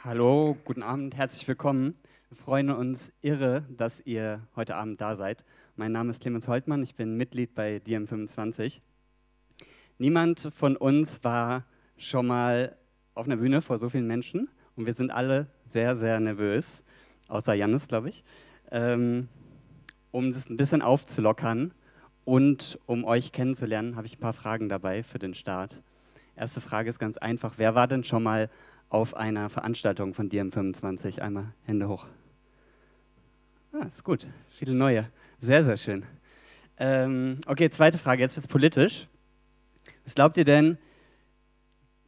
Hallo, guten Abend, herzlich willkommen. Wir freuen uns irre, dass ihr heute Abend da seid. Mein Name ist Clemens Holtmann, ich bin Mitglied bei DiEM25. Niemand von uns war schon mal auf einer Bühne vor so vielen Menschen und wir sind alle sehr, sehr nervös, außer Jannis, glaube ich, um das ein bisschen aufzulockern und um euch kennenzulernen, habe ich ein paar Fragen dabei für den Start. Erste Frage ist ganz einfach, wer war denn schon mal auf einer Veranstaltung von DiEM25? Einmal Hände hoch. Ah, ist gut. Viele neue. Sehr, sehr schön. Okay, zweite Frage. Jetzt wird es politisch. Was glaubt ihr denn,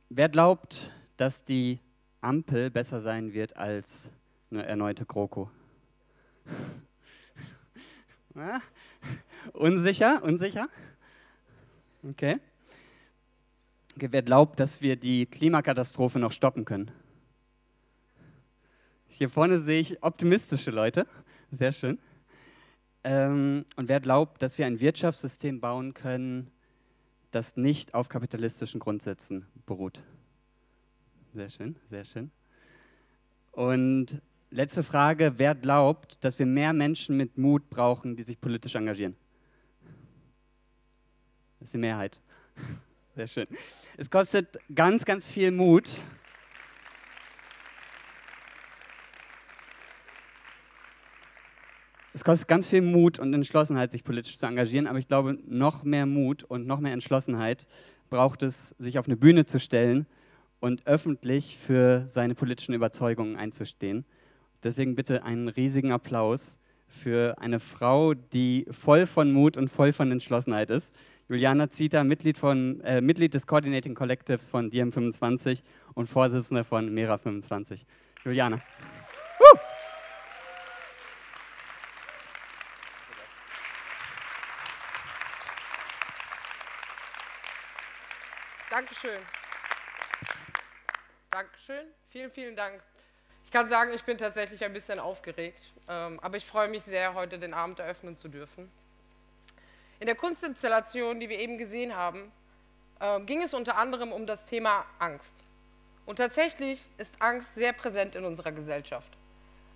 wer glaubt, dass die Ampel besser sein wird als eine erneute GroKo? Ah, unsicher? Unsicher? Okay. Wer glaubt, dass wir die Klimakatastrophe noch stoppen können? Hier vorne sehe ich optimistische Leute. Sehr schön. Und wer glaubt, dass wir ein Wirtschaftssystem bauen können, das nicht auf kapitalistischen Grundsätzen beruht? Sehr schön, sehr schön. Und letzte Frage, wer glaubt, dass wir mehr Menschen mit Mut brauchen, die sich politisch engagieren? Das ist die Mehrheit. Sehr schön. Es kostet ganz, ganz viel Mut. Es kostet ganz viel Mut und Entschlossenheit, sich politisch zu engagieren, aber ich glaube, noch mehr Mut und noch mehr Entschlossenheit braucht es, sich auf eine Bühne zu stellen und öffentlich für seine politischen Überzeugungen einzustehen. Deswegen bitte einen riesigen Applaus für eine Frau, die voll von Mut und voll von Entschlossenheit ist. Juliana Zieter, Mitglied des Coordinating Collectives von DiEM25 und Vorsitzende von Mera25. Juliana. Dankeschön. Dankeschön. Vielen, vielen Dank. Ich kann sagen, ich bin tatsächlich ein bisschen aufgeregt, aber ich freue mich sehr, heute den Abend eröffnen zu dürfen. In der Kunstinstallation, die wir eben gesehen haben, ging es unter anderem um das Thema Angst. Und tatsächlich ist Angst sehr präsent in unserer Gesellschaft.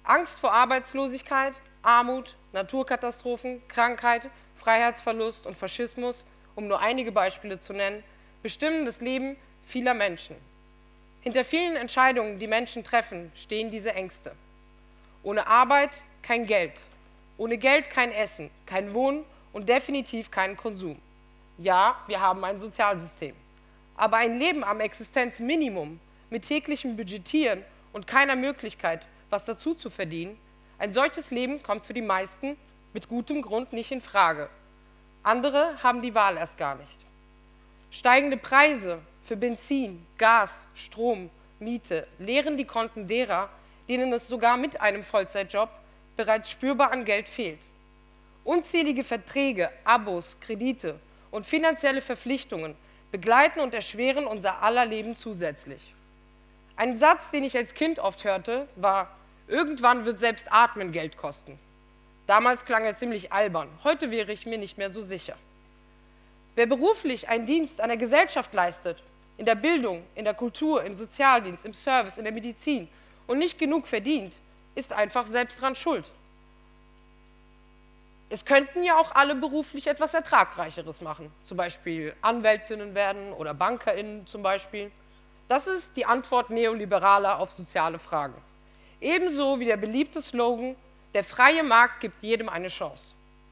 Angst vor Arbeitslosigkeit, Armut, Naturkatastrophen, Krankheit, Freiheitsverlust und Faschismus, um nur einige Beispiele zu nennen, bestimmen das Leben vieler Menschen. Hinter vielen Entscheidungen, die Menschen treffen, stehen diese Ängste. Ohne Arbeit kein Geld, ohne Geld kein Essen, kein Wohnen und definitiv keinen Konsum. Ja, wir haben ein Sozialsystem. Aber ein Leben am Existenzminimum mit täglichem Budgetieren und keiner Möglichkeit, was dazu zu verdienen, ein solches Leben kommt für die meisten mit gutem Grund nicht in Frage. Andere haben die Wahl erst gar nicht. Steigende Preise für Benzin, Gas, Strom, Miete leeren die Konten derer, denen es sogar mit einem Vollzeitjob bereits spürbar an Geld fehlt. Unzählige Verträge, Abos, Kredite und finanzielle Verpflichtungen begleiten und erschweren unser aller Leben zusätzlich. Ein Satz, den ich als Kind oft hörte, war: Irgendwann wird selbst Atmen Geld kosten. Damals klang er ziemlich albern, heute wäre ich mir nicht mehr so sicher. Wer beruflich einen Dienst an der Gesellschaft leistet, in der Bildung, in der Kultur, im Sozialdienst, im Service, in der Medizin und nicht genug verdient, ist einfach selbst dran schuld. Es könnten ja auch alle beruflich etwas Ertragreicheres machen, zum Beispiel Anwältinnen werden oder BankerInnen zum Beispiel. Das ist die Antwort Neoliberaler auf soziale Fragen. Ebenso wie der beliebte Slogan: Der freie Markt gibt jedem eine Chance.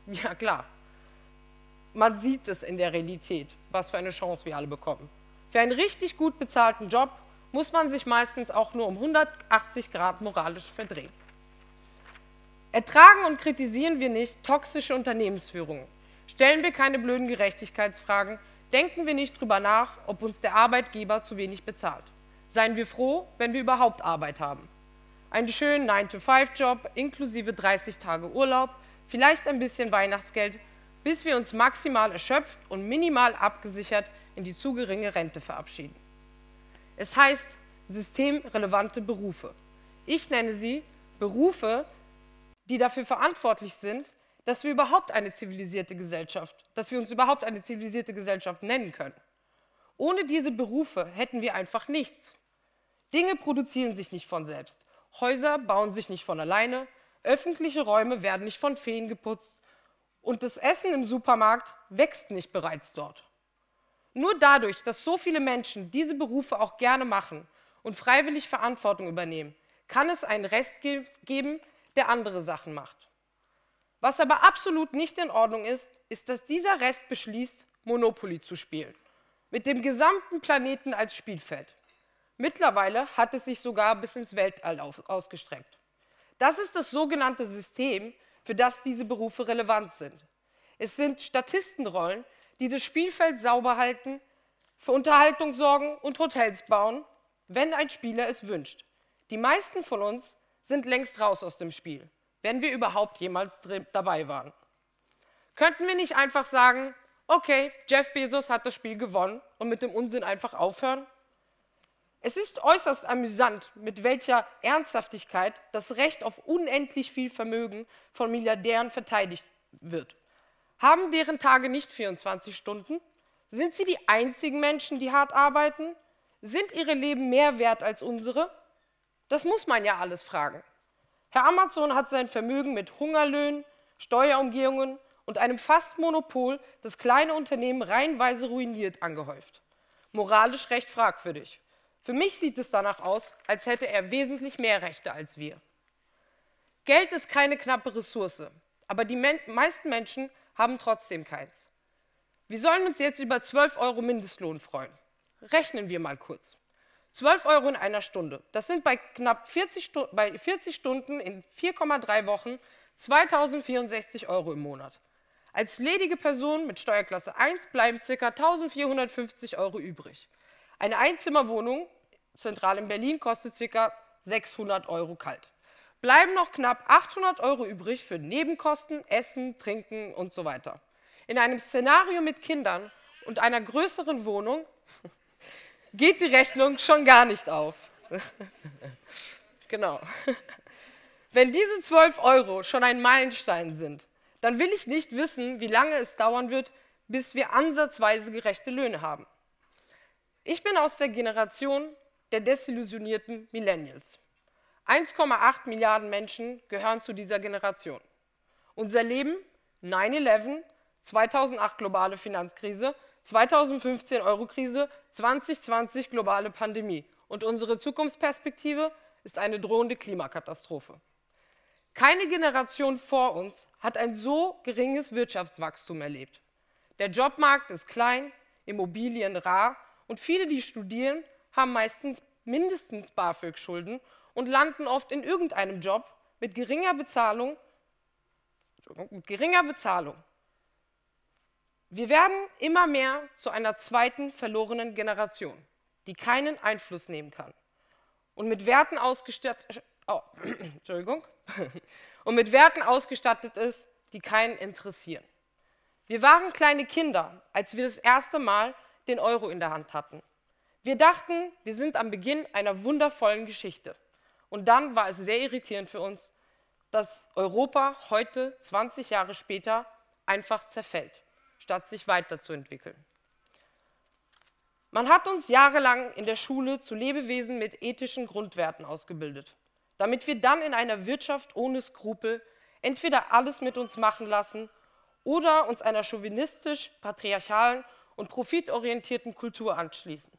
Ja klar, man sieht es in der Realität, was für eine Chance wir alle bekommen. Für einen richtig gut bezahlten Job muss man sich meistens auch nur um 180 Grad moralisch verdrehen. Ertragen und kritisieren wir nicht toxische Unternehmensführung. Stellen wir keine blöden Gerechtigkeitsfragen, denken wir nicht drüber nach, ob uns der Arbeitgeber zu wenig bezahlt. Seien wir froh, wenn wir überhaupt Arbeit haben. Einen schönen 9-to-5-Job inklusive 30 Tage Urlaub, vielleicht ein bisschen Weihnachtsgeld, bis wir uns maximal erschöpft und minimal abgesichert in die zu geringe Rente verabschieden. Es heißt systemrelevante Berufe. Ich nenne sie Berufe, die dafür verantwortlich sind, dass wir überhaupt eine zivilisierte Gesellschaft, dass wir uns überhaupt eine zivilisierte Gesellschaft nennen können. Ohne diese Berufe hätten wir einfach nichts. Dinge produzieren sich nicht von selbst. Häuser bauen sich nicht von alleine, öffentliche Räume werden nicht von Feen geputzt und das Essen im Supermarkt wächst nicht bereits dort. Nur dadurch, dass so viele Menschen diese Berufe auch gerne machen und freiwillig Verantwortung übernehmen, kann es einen Rest geben, der andere Sachen macht. Was aber absolut nicht in Ordnung ist, ist, dass dieser Rest beschließt, Monopoly zu spielen, mit dem gesamten Planeten als Spielfeld. Mittlerweile hat es sich sogar bis ins Weltall ausgestreckt. Das ist das sogenannte System, für das diese Berufe relevant sind. Es sind Statistenrollen, die das Spielfeld sauber halten, für Unterhaltung sorgen und Hotels bauen, wenn ein Spieler es wünscht. Die meisten von uns sind längst raus aus dem Spiel, wenn wir überhaupt jemals dabei waren. Könnten wir nicht einfach sagen, okay, Jeff Bezos hat das Spiel gewonnen und mit dem Unsinn einfach aufhören? Es ist äußerst amüsant, mit welcher Ernsthaftigkeit das Recht auf unendlich viel Vermögen von Milliardären verteidigt wird. Haben deren Tage nicht 24 Stunden? Sind sie die einzigen Menschen, die hart arbeiten? Sind ihre Leben mehr wert als unsere? Das muss man ja alles fragen. Herr Amazon hat sein Vermögen mit Hungerlöhnen, Steuerumgehungen und einem Fast-Monopol, das kleine Unternehmen reihenweise ruiniert, angehäuft. Moralisch recht fragwürdig. Für mich sieht es danach aus, als hätte er wesentlich mehr Rechte als wir. Geld ist keine knappe Ressource, aber die meisten Menschen haben trotzdem keins. Wir sollen uns jetzt über 12 € Mindestlohn freuen. Rechnen wir mal kurz. 12 € in einer Stunde. Das sind bei knapp 40 Stunden in 4,3 Wochen 2.064 € im Monat. Als ledige Person mit Steuerklasse 1 bleiben ca. 1.450 € übrig. Eine Einzimmerwohnung, zentral in Berlin, kostet ca. 600 € kalt. Bleiben noch knapp 800 € übrig für Nebenkosten, Essen, Trinken und so weiter. In einem Szenario mit Kindern und einer größeren Wohnung geht die Rechnung schon gar nicht auf. Genau. Wenn diese 12 € schon ein Meilenstein sind, dann will ich nicht wissen, wie lange es dauern wird, bis wir ansatzweise gerechte Löhne haben. Ich bin aus der Generation der desillusionierten Millennials. 1,8 Milliarden Menschen gehören zu dieser Generation. Unser Leben, 9/11, 2008 globale Finanzkrise, 2015 Eurokrise, 2020 globale Pandemie. Und unsere Zukunftsperspektive ist eine drohende Klimakatastrophe. Keine Generation vor uns hat ein so geringes Wirtschaftswachstum erlebt. Der Jobmarkt ist klein, Immobilien rar und viele, die studieren, haben meistens mindestens BAföG-Schulden und landen oft in irgendeinem Job mit geringer Bezahlung. Wir werden immer mehr zu einer zweiten verlorenen Generation, die keinen Einfluss nehmen kann und mit Werten ausgestattet ist, die keinen interessieren. Wir waren kleine Kinder, als wir das erste Mal den Euro in der Hand hatten. Wir dachten, wir sind am Beginn einer wundervollen Geschichte. Und dann war es sehr irritierend für uns, dass Europa heute, 20 Jahre später, einfach zerfällt, statt sich weiterzuentwickeln. Man hat uns jahrelang in der Schule zu Lebewesen mit ethischen Grundwerten ausgebildet, damit wir dann in einer Wirtschaft ohne Skrupel entweder alles mit uns machen lassen oder uns einer chauvinistisch, patriarchalen und profitorientierten Kultur anschließen.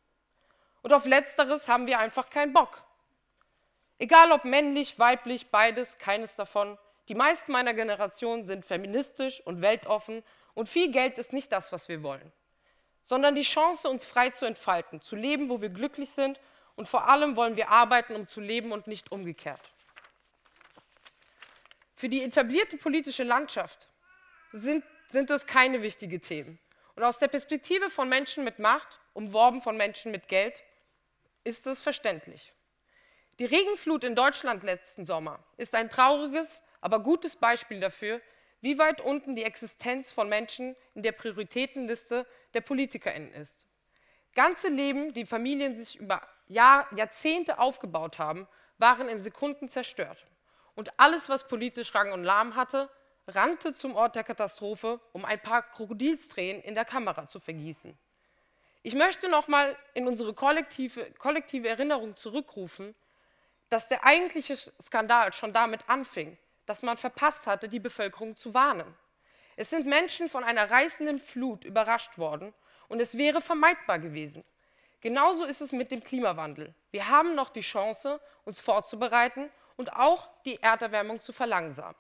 Und auf Letzteres haben wir einfach keinen Bock. Egal ob männlich, weiblich, beides, keines davon. Die meisten meiner Generation sind feministisch und weltoffen und viel Geld ist nicht das, was wir wollen, sondern die Chance, uns frei zu entfalten, zu leben, wo wir glücklich sind und vor allem wollen wir arbeiten, um zu leben und nicht umgekehrt. Für die etablierte politische Landschaft sind das keine wichtigen Themen. Und aus der Perspektive von Menschen mit Macht, umworben von Menschen mit Geld, ist es verständlich. Die Regenflut in Deutschland letzten Sommer ist ein trauriges, aber gutes Beispiel dafür, wie weit unten die Existenz von Menschen in der Prioritätenliste der PolitikerInnen ist. Ganze Leben, die Familien sich über Jahrzehnte aufgebaut haben, waren in Sekunden zerstört. Und alles, was politisch Rang und Namen hatte, rannte zum Ort der Katastrophe, um ein paar Krokodilstränen in der Kamera zu vergießen. Ich möchte nochmal in unsere kollektive Erinnerung zurückrufen, dass der eigentliche Skandal schon damit anfing, dass man verpasst hatte, die Bevölkerung zu warnen. Es sind Menschen von einer reißenden Flut überrascht worden und es wäre vermeidbar gewesen. Genauso ist es mit dem Klimawandel. Wir haben noch die Chance, uns vorzubereiten und auch die Erderwärmung zu verlangsamen.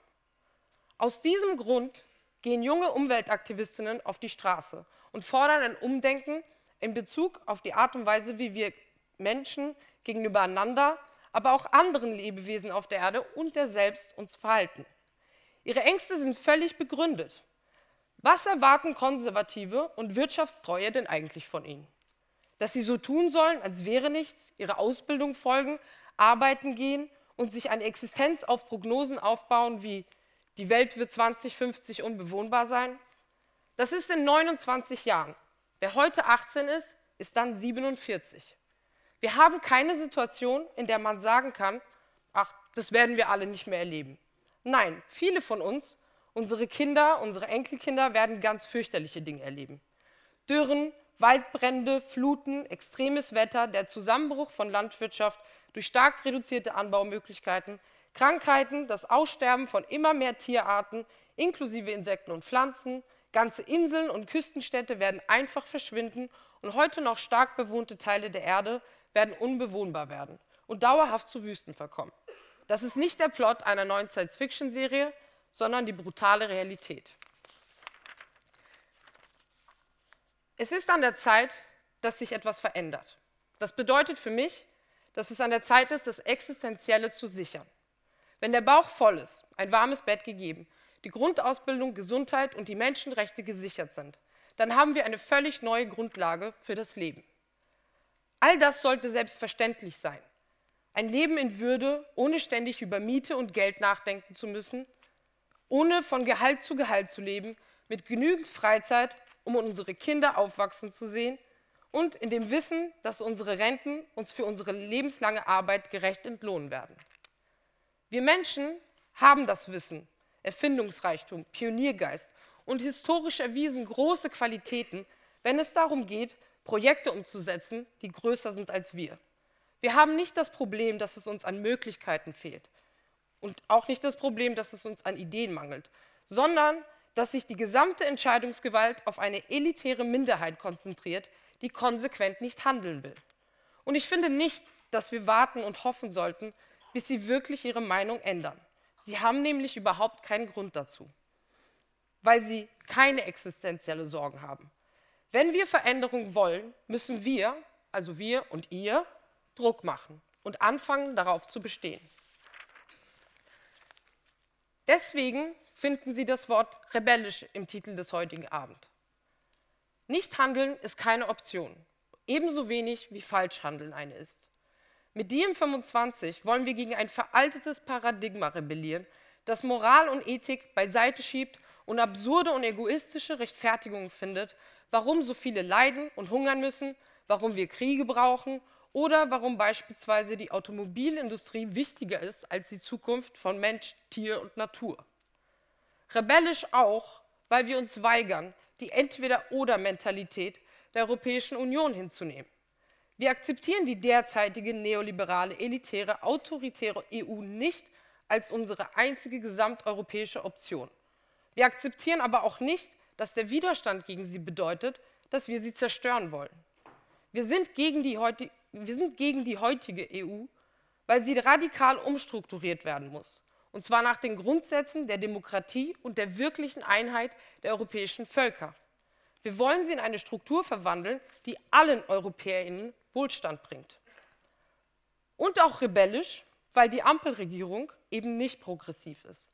Aus diesem Grund gehen junge Umweltaktivistinnen auf die Straße und fordern ein Umdenken in Bezug auf die Art und Weise, wie wir Menschen gegenüber einander, aber auch anderen Lebewesen auf der Erde und der selbst uns verhalten. Ihre Ängste sind völlig begründet. Was erwarten Konservative und Wirtschaftstreue denn eigentlich von ihnen? Dass sie so tun sollen, als wäre nichts, ihre Ausbildung folgen, arbeiten gehen und sich eine Existenz auf Prognosen aufbauen wie die Welt wird 2050 unbewohnbar sein? Das ist in 29 Jahren. Wer heute 18 ist, ist dann 47. Wir haben keine Situation, in der man sagen kann, ach, das werden wir alle nicht mehr erleben. Nein, viele von uns, unsere Kinder, unsere Enkelkinder werden ganz fürchterliche Dinge erleben. Dürren, Waldbrände, Fluten, extremes Wetter, der Zusammenbruch von Landwirtschaft durch stark reduzierte Anbaumöglichkeiten, Krankheiten, das Aussterben von immer mehr Tierarten, inklusive Insekten und Pflanzen, ganze Inseln und Küstenstädte werden einfach verschwinden und heute noch stark bewohnte Teile der Erde werden unbewohnbar werden und dauerhaft zu Wüsten verkommen. Das ist nicht der Plot einer neuen Science-Fiction-Serie, sondern die brutale Realität. Es ist an der Zeit, dass sich etwas verändert. Das bedeutet für mich, dass es an der Zeit ist, das Existenzielle zu sichern. Wenn der Bauch voll ist, ein warmes Bett gegeben, die Grundausbildung, Gesundheit und die Menschenrechte gesichert sind, dann haben wir eine völlig neue Grundlage für das Leben. All das sollte selbstverständlich sein. Ein Leben in Würde, ohne ständig über Miete und Geld nachdenken zu müssen, ohne von Gehalt zu leben, mit genügend Freizeit, um unsere Kinder aufwachsen zu sehen und in dem Wissen, dass unsere Renten uns für unsere lebenslange Arbeit gerecht entlohnen werden. Wir Menschen haben das Wissen, Erfindungsreichtum, Pioniergeist und historisch erwiesen große Qualitäten, wenn es darum geht, Projekte umzusetzen, die größer sind als wir. Wir haben nicht das Problem, dass es uns an Möglichkeiten fehlt und auch nicht das Problem, dass es uns an Ideen mangelt, sondern dass sich die gesamte Entscheidungsgewalt auf eine elitäre Minderheit konzentriert, die konsequent nicht handeln will. Und ich finde nicht, dass wir warten und hoffen sollten, bis sie wirklich ihre Meinung ändern. Sie haben nämlich überhaupt keinen Grund dazu, weil sie keine existenzielle Sorgen haben. Wenn wir Veränderung wollen, müssen wir, also wir und ihr, Druck machen und anfangen, darauf zu bestehen. Deswegen finden Sie das Wort rebellisch im Titel des heutigen Abends. Nichthandeln ist keine Option, ebenso wenig wie Falschhandeln eine ist. Mit DiEM25 wollen wir gegen ein veraltetes Paradigma rebellieren, das Moral und Ethik beiseite schiebt und absurde und egoistische Rechtfertigungen findet, warum so viele leiden und hungern müssen, warum wir Kriege brauchen oder warum beispielsweise die Automobilindustrie wichtiger ist als die Zukunft von Mensch, Tier und Natur. Rebellisch auch, weil wir uns weigern, die Entweder-oder-Mentalität der Europäischen Union hinzunehmen. Wir akzeptieren die derzeitige neoliberale, elitäre, autoritäre EU nicht als unsere einzige gesamteuropäische Option. Wir akzeptieren aber auch nicht, dass der Widerstand gegen sie bedeutet, dass wir sie zerstören wollen. Wir sind gegen die heutige EU, weil sie radikal umstrukturiert werden muss. Und zwar nach den Grundsätzen der Demokratie und der wirklichen Einheit der europäischen Völker. Wir wollen sie in eine Struktur verwandeln, die allen EuropäerInnen Wohlstand bringt. Und auch rebellisch, weil die Ampelregierung eben nicht progressiv ist.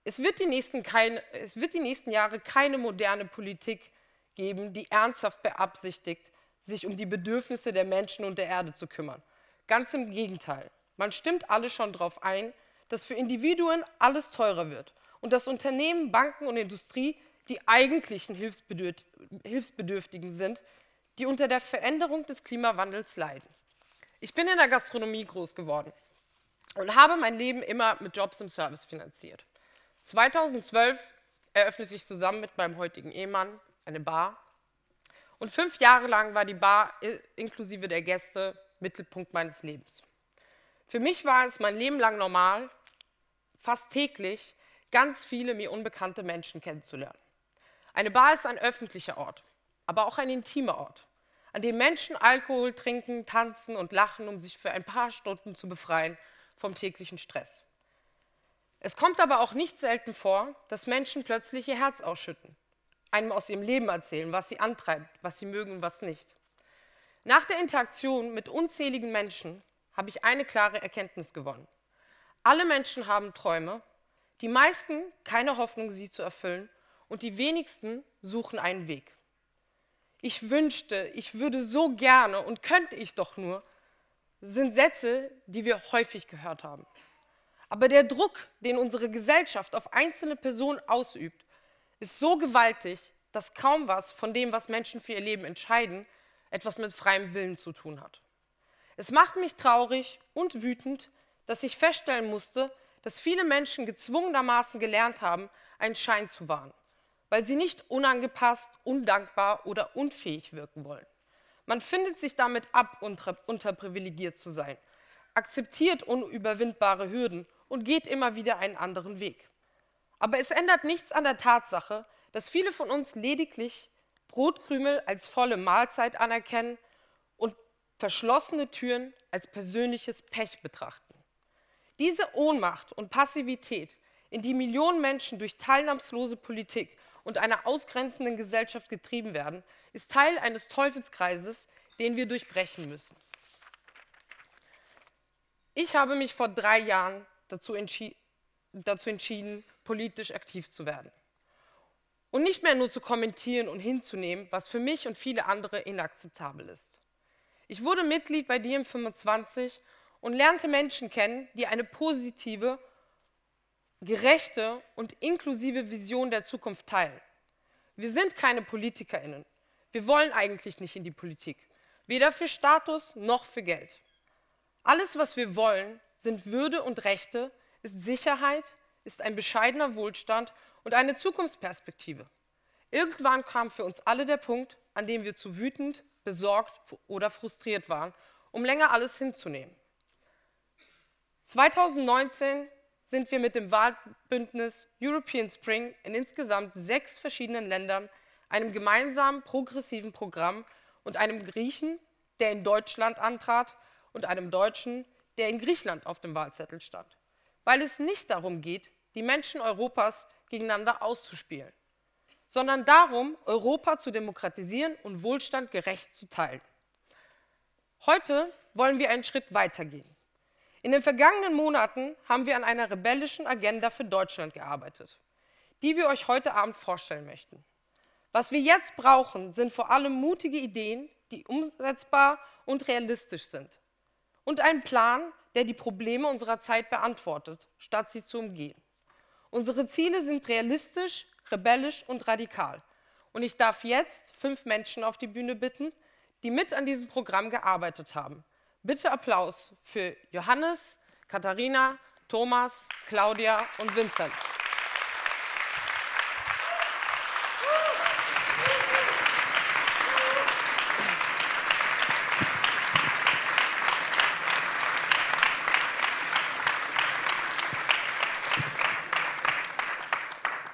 Es wird die nächsten Jahre keine moderne Politik geben, die ernsthaft beabsichtigt, sich um die Bedürfnisse der Menschen und der Erde zu kümmern. Ganz im Gegenteil. Man stimmt alle schon darauf ein, dass für Individuen alles teurer wird und dass Unternehmen, Banken und Industrie die eigentlichen Hilfsbedürftigen sind, die unter der Veränderung des Klimawandels leiden. Ich bin in der Gastronomie groß geworden und habe mein Leben immer mit Jobs im Service finanziert. 2012 eröffnete ich zusammen mit meinem heutigen Ehemann eine Bar Und 5 Jahre lang war die Bar inklusive der Gäste Mittelpunkt meines Lebens. Für mich war es mein Leben lang normal, fast täglich ganz viele mir unbekannte Menschen kennenzulernen. Eine Bar ist ein öffentlicher Ort, aber auch ein intimer Ort, an dem Menschen Alkohol trinken, tanzen und lachen, um sich für ein paar Stunden zu befreien vom täglichen Stress. Es kommt aber auch nicht selten vor, dass Menschen plötzlich ihr Herz ausschütten, einem aus ihrem Leben erzählen, was sie antreibt, was sie mögen und was nicht. Nach der Interaktion mit unzähligen Menschen habe ich eine klare Erkenntnis gewonnen. Alle Menschen haben Träume, die meisten keine Hoffnung, sie zu erfüllen, und die wenigsten suchen einen Weg. Ich wünschte, ich würde so gerne und könnte ich doch nur, sind Sätze, die wir häufig gehört haben. Aber der Druck, den unsere Gesellschaft auf einzelne Personen ausübt, ist so gewaltig, dass kaum was von dem, was Menschen für ihr Leben entscheiden, etwas mit freiem Willen zu tun hat. Es macht mich traurig und wütend, dass ich feststellen musste, dass viele Menschen gezwungenermaßen gelernt haben, einen Schein zu wahren, weil sie nicht unangepasst, undankbar oder unfähig wirken wollen. Man findet sich damit ab, unterprivilegiert zu sein, akzeptiert unüberwindbare Hürden und geht immer wieder einen anderen Weg. Aber es ändert nichts an der Tatsache, dass viele von uns lediglich Brotkrümel als volle Mahlzeit anerkennen und verschlossene Türen als persönliches Pech betrachten. Diese Ohnmacht und Passivität, in die Millionen Menschen durch teilnahmslose Politik und einer ausgrenzenden Gesellschaft getrieben werden, ist Teil eines Teufelskreises, den wir durchbrechen müssen. Ich habe mich vor 3 Jahren dazu entschieden, politisch aktiv zu werden. Und nicht mehr nur zu kommentieren und hinzunehmen, was für mich und viele andere inakzeptabel ist. Ich wurde Mitglied bei DiEM25 und lernte Menschen kennen, die eine positive, gerechte und inklusive Vision der Zukunft teilen. Wir sind keine PolitikerInnen. Wir wollen eigentlich nicht in die Politik. Weder für Status noch für Geld. Alles, was wir wollen, sind Würde und Rechte, ist Sicherheit, ist ein bescheidener Wohlstand und eine Zukunftsperspektive. Irgendwann kam für uns alle der Punkt, an dem wir zu wütend, besorgt oder frustriert waren, um länger alles hinzunehmen. 2019 sind wir mit dem Wahlbündnis European Spring in insgesamt 6 verschiedenen Ländern, einem gemeinsamen progressiven Programm und einem Griechen, der in Deutschland antrat, und einem Deutschen, der in Griechenland auf dem Wahlzettel stand. Weil es nicht darum geht, die Menschen Europas gegeneinander auszuspielen, sondern darum, Europa zu demokratisieren und Wohlstand gerecht zu teilen. Heute wollen wir einen Schritt weitergehen. In den vergangenen Monaten haben wir an einer rebellischen Agenda für Deutschland gearbeitet, die wir euch heute Abend vorstellen möchten. Was wir jetzt brauchen, sind vor allem mutige Ideen, die umsetzbar und realistisch sind. Und ein Plan, der die Probleme unserer Zeit beantwortet, statt sie zu umgehen. Unsere Ziele sind realistisch, rebellisch und radikal. Und ich darf jetzt 5 Menschen auf die Bühne bitten, die mit an diesem Programm gearbeitet haben. Bitte Applaus für Johannes, Katharina, Thomas, Claudia und Vincent.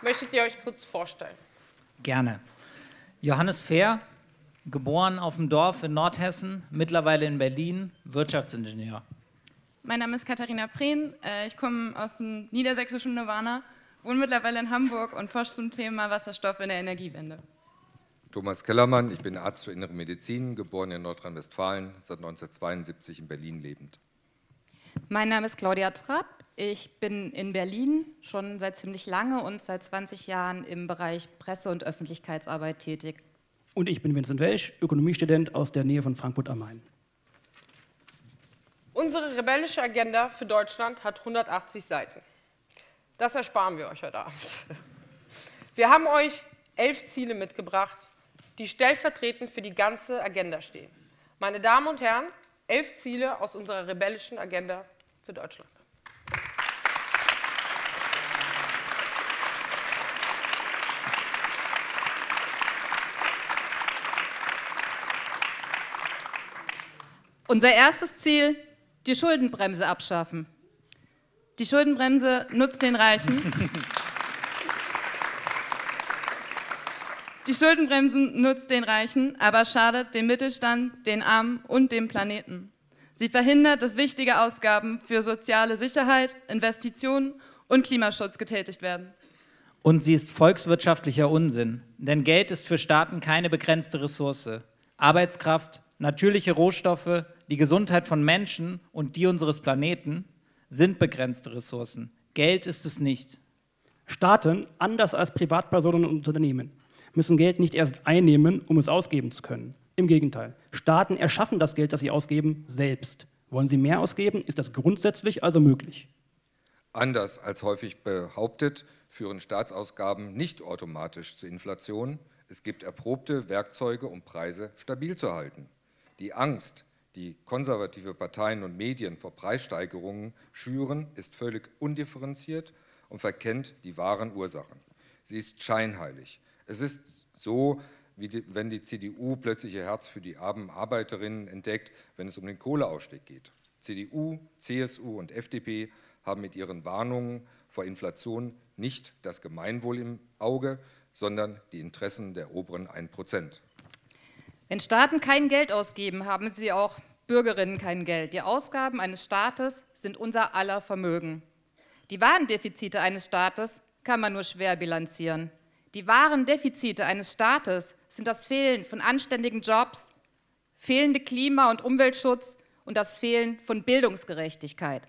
Möchtet ihr euch kurz vorstellen? Gerne. Johannes Fehr, geboren auf dem Dorf in Nordhessen, mittlerweile in Berlin, Wirtschaftsingenieur. Mein Name ist Katharina Prehn, ich komme aus dem niedersächsischen Nirvana, wohne mittlerweile in Hamburg und forsche zum Thema Wasserstoff in der Energiewende. Thomas Kellermann, ich bin Arzt für Innere Medizin, geboren in Nordrhein-Westfalen, seit 1972 in Berlin lebend. Mein Name ist Claudia Trapp, ich bin in Berlin schon seit ziemlich lange und seit 20 Jahren im Bereich Presse- und Öffentlichkeitsarbeit tätig. Und ich bin Vincent Welsch, Ökonomiestudent aus der Nähe von Frankfurt am Main. Unsere rebellische Agenda für Deutschland hat 180 Seiten. Das ersparen wir euch heute Abend. Wir haben euch 11 Ziele mitgebracht, die stellvertretend für die ganze Agenda stehen. Meine Damen und Herren, 11 Ziele aus unserer rebellischen Agenda für Deutschland. Unser erstes Ziel, die Schuldenbremse abschaffen. Die Schuldenbremse nutzt den Reichen. Die Schuldenbremse nutzt den Reichen, aber schadet dem Mittelstand, den Armen und dem Planeten. Sie verhindert, dass wichtige Ausgaben für soziale Sicherheit, Investitionen und Klimaschutz getätigt werden. Und sie ist volkswirtschaftlicher Unsinn, denn Geld ist für Staaten keine begrenzte Ressource. Arbeitskraft, natürliche Rohstoffe, die Gesundheit von Menschen und die unseres Planeten sind begrenzte Ressourcen. Geld ist es nicht. Staaten, anders als Privatpersonen und Unternehmen, müssen Geld nicht erst einnehmen, um es ausgeben zu können. Im Gegenteil, Staaten erschaffen das Geld, das sie ausgeben, selbst. Wollen sie mehr ausgeben, ist das grundsätzlich also möglich. Anders als häufig behauptet, führen Staatsausgaben nicht automatisch zur Inflation. Es gibt erprobte Werkzeuge, um Preise stabil zu halten. Die Angst, die konservative Parteien und Medien vor Preissteigerungen schüren, ist völlig undifferenziert und verkennt die wahren Ursachen. Sie ist scheinheilig. Es ist so, wenn die CDU plötzlich ihr Herz für die armen Arbeiterinnen entdeckt, wenn es um den Kohleausstieg geht. CDU, CSU und FDP haben mit ihren Warnungen vor Inflation nicht das Gemeinwohl im Auge, sondern die Interessen der oberen 1%. Wenn Staaten kein Geld ausgeben, haben sie auch Bürgerinnen kein Geld. Die Ausgaben eines Staates sind unser aller Vermögen. Die wahren Defizite eines Staates kann man nur schwer bilanzieren. Die wahren Defizite eines Staates sind das Fehlen von anständigen Jobs, fehlende Klima- und Umweltschutz und das Fehlen von Bildungsgerechtigkeit.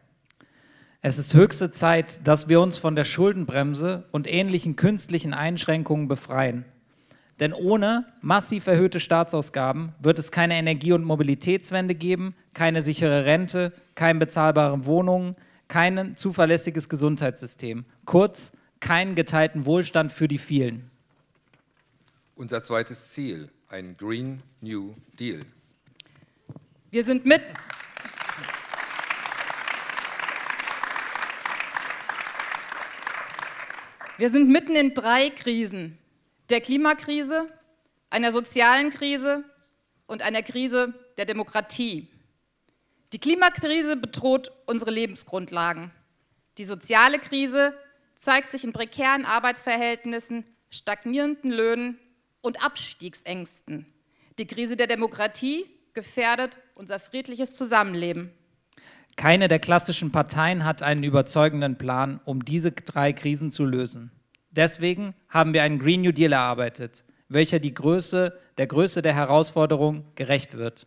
Es ist höchste Zeit, dass wir uns von der Schuldenbremse und ähnlichen künstlichen Einschränkungen befreien. Denn ohne massiv erhöhte Staatsausgaben wird es keine Energie- und Mobilitätswende geben, keine sichere Rente, keine bezahlbaren Wohnungen, kein zuverlässiges Gesundheitssystem. Kurz, keinen geteilten Wohlstand für die vielen. Unser zweites Ziel, ein Green New Deal. Wir sind mitten in 3 Krisen: der Klimakrise, einer sozialen Krise und einer Krise der Demokratie. Die Klimakrise bedroht unsere Lebensgrundlagen. Die soziale Krise zeigt sich in prekären Arbeitsverhältnissen, stagnierenden Löhnen und Abstiegsängsten. Die Krise der Demokratie gefährdet unser friedliches Zusammenleben. Keine der klassischen Parteien hat einen überzeugenden Plan, um diese 3 Krisen zu lösen. Deswegen haben wir einen Green New Deal erarbeitet, welcher der Größe der Herausforderung gerecht wird.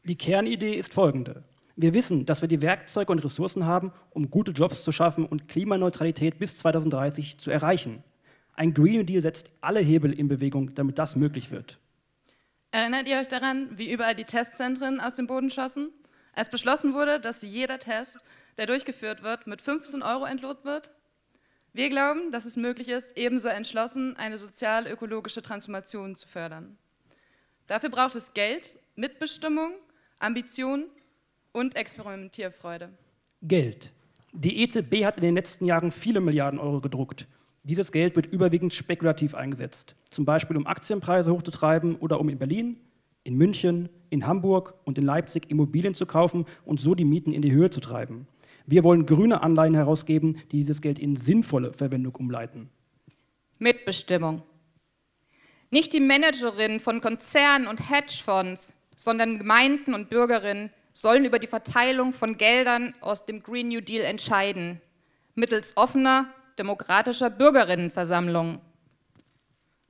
Die Kernidee ist folgende. Wir wissen, dass wir die Werkzeuge und Ressourcen haben, um gute Jobs zu schaffen und Klimaneutralität bis 2030 zu erreichen. Ein Green New Deal setzt alle Hebel in Bewegung, damit das möglich wird. Erinnert ihr euch daran, wie überall die Testzentren aus dem Boden schossen? Als beschlossen wurde, dass jeder Test, der durchgeführt wird, mit 15 € entlohnt wird? Wir glauben, dass es möglich ist, ebenso entschlossen eine sozial-ökologische Transformation zu fördern. Dafür braucht es Geld, Mitbestimmung, Ambition und Experimentierfreude. Geld. Die EZB hat in den letzten Jahren viele Milliarden Euro gedruckt. Dieses Geld wird überwiegend spekulativ eingesetzt, zum Beispiel um Aktienpreise hochzutreiben oder um in Berlin, in München, in Hamburg und in Leipzig Immobilien zu kaufen und so die Mieten in die Höhe zu treiben. Wir wollen grüne Anleihen herausgeben, die dieses Geld in sinnvolle Verwendung umleiten. Mitbestimmung. Nicht die Managerinnen von Konzernen und Hedgefonds, sondern Gemeinden und Bürgerinnen sollen über die Verteilung von Geldern aus dem Green New Deal entscheiden, mittels offener, demokratischer Bürgerinnenversammlungen.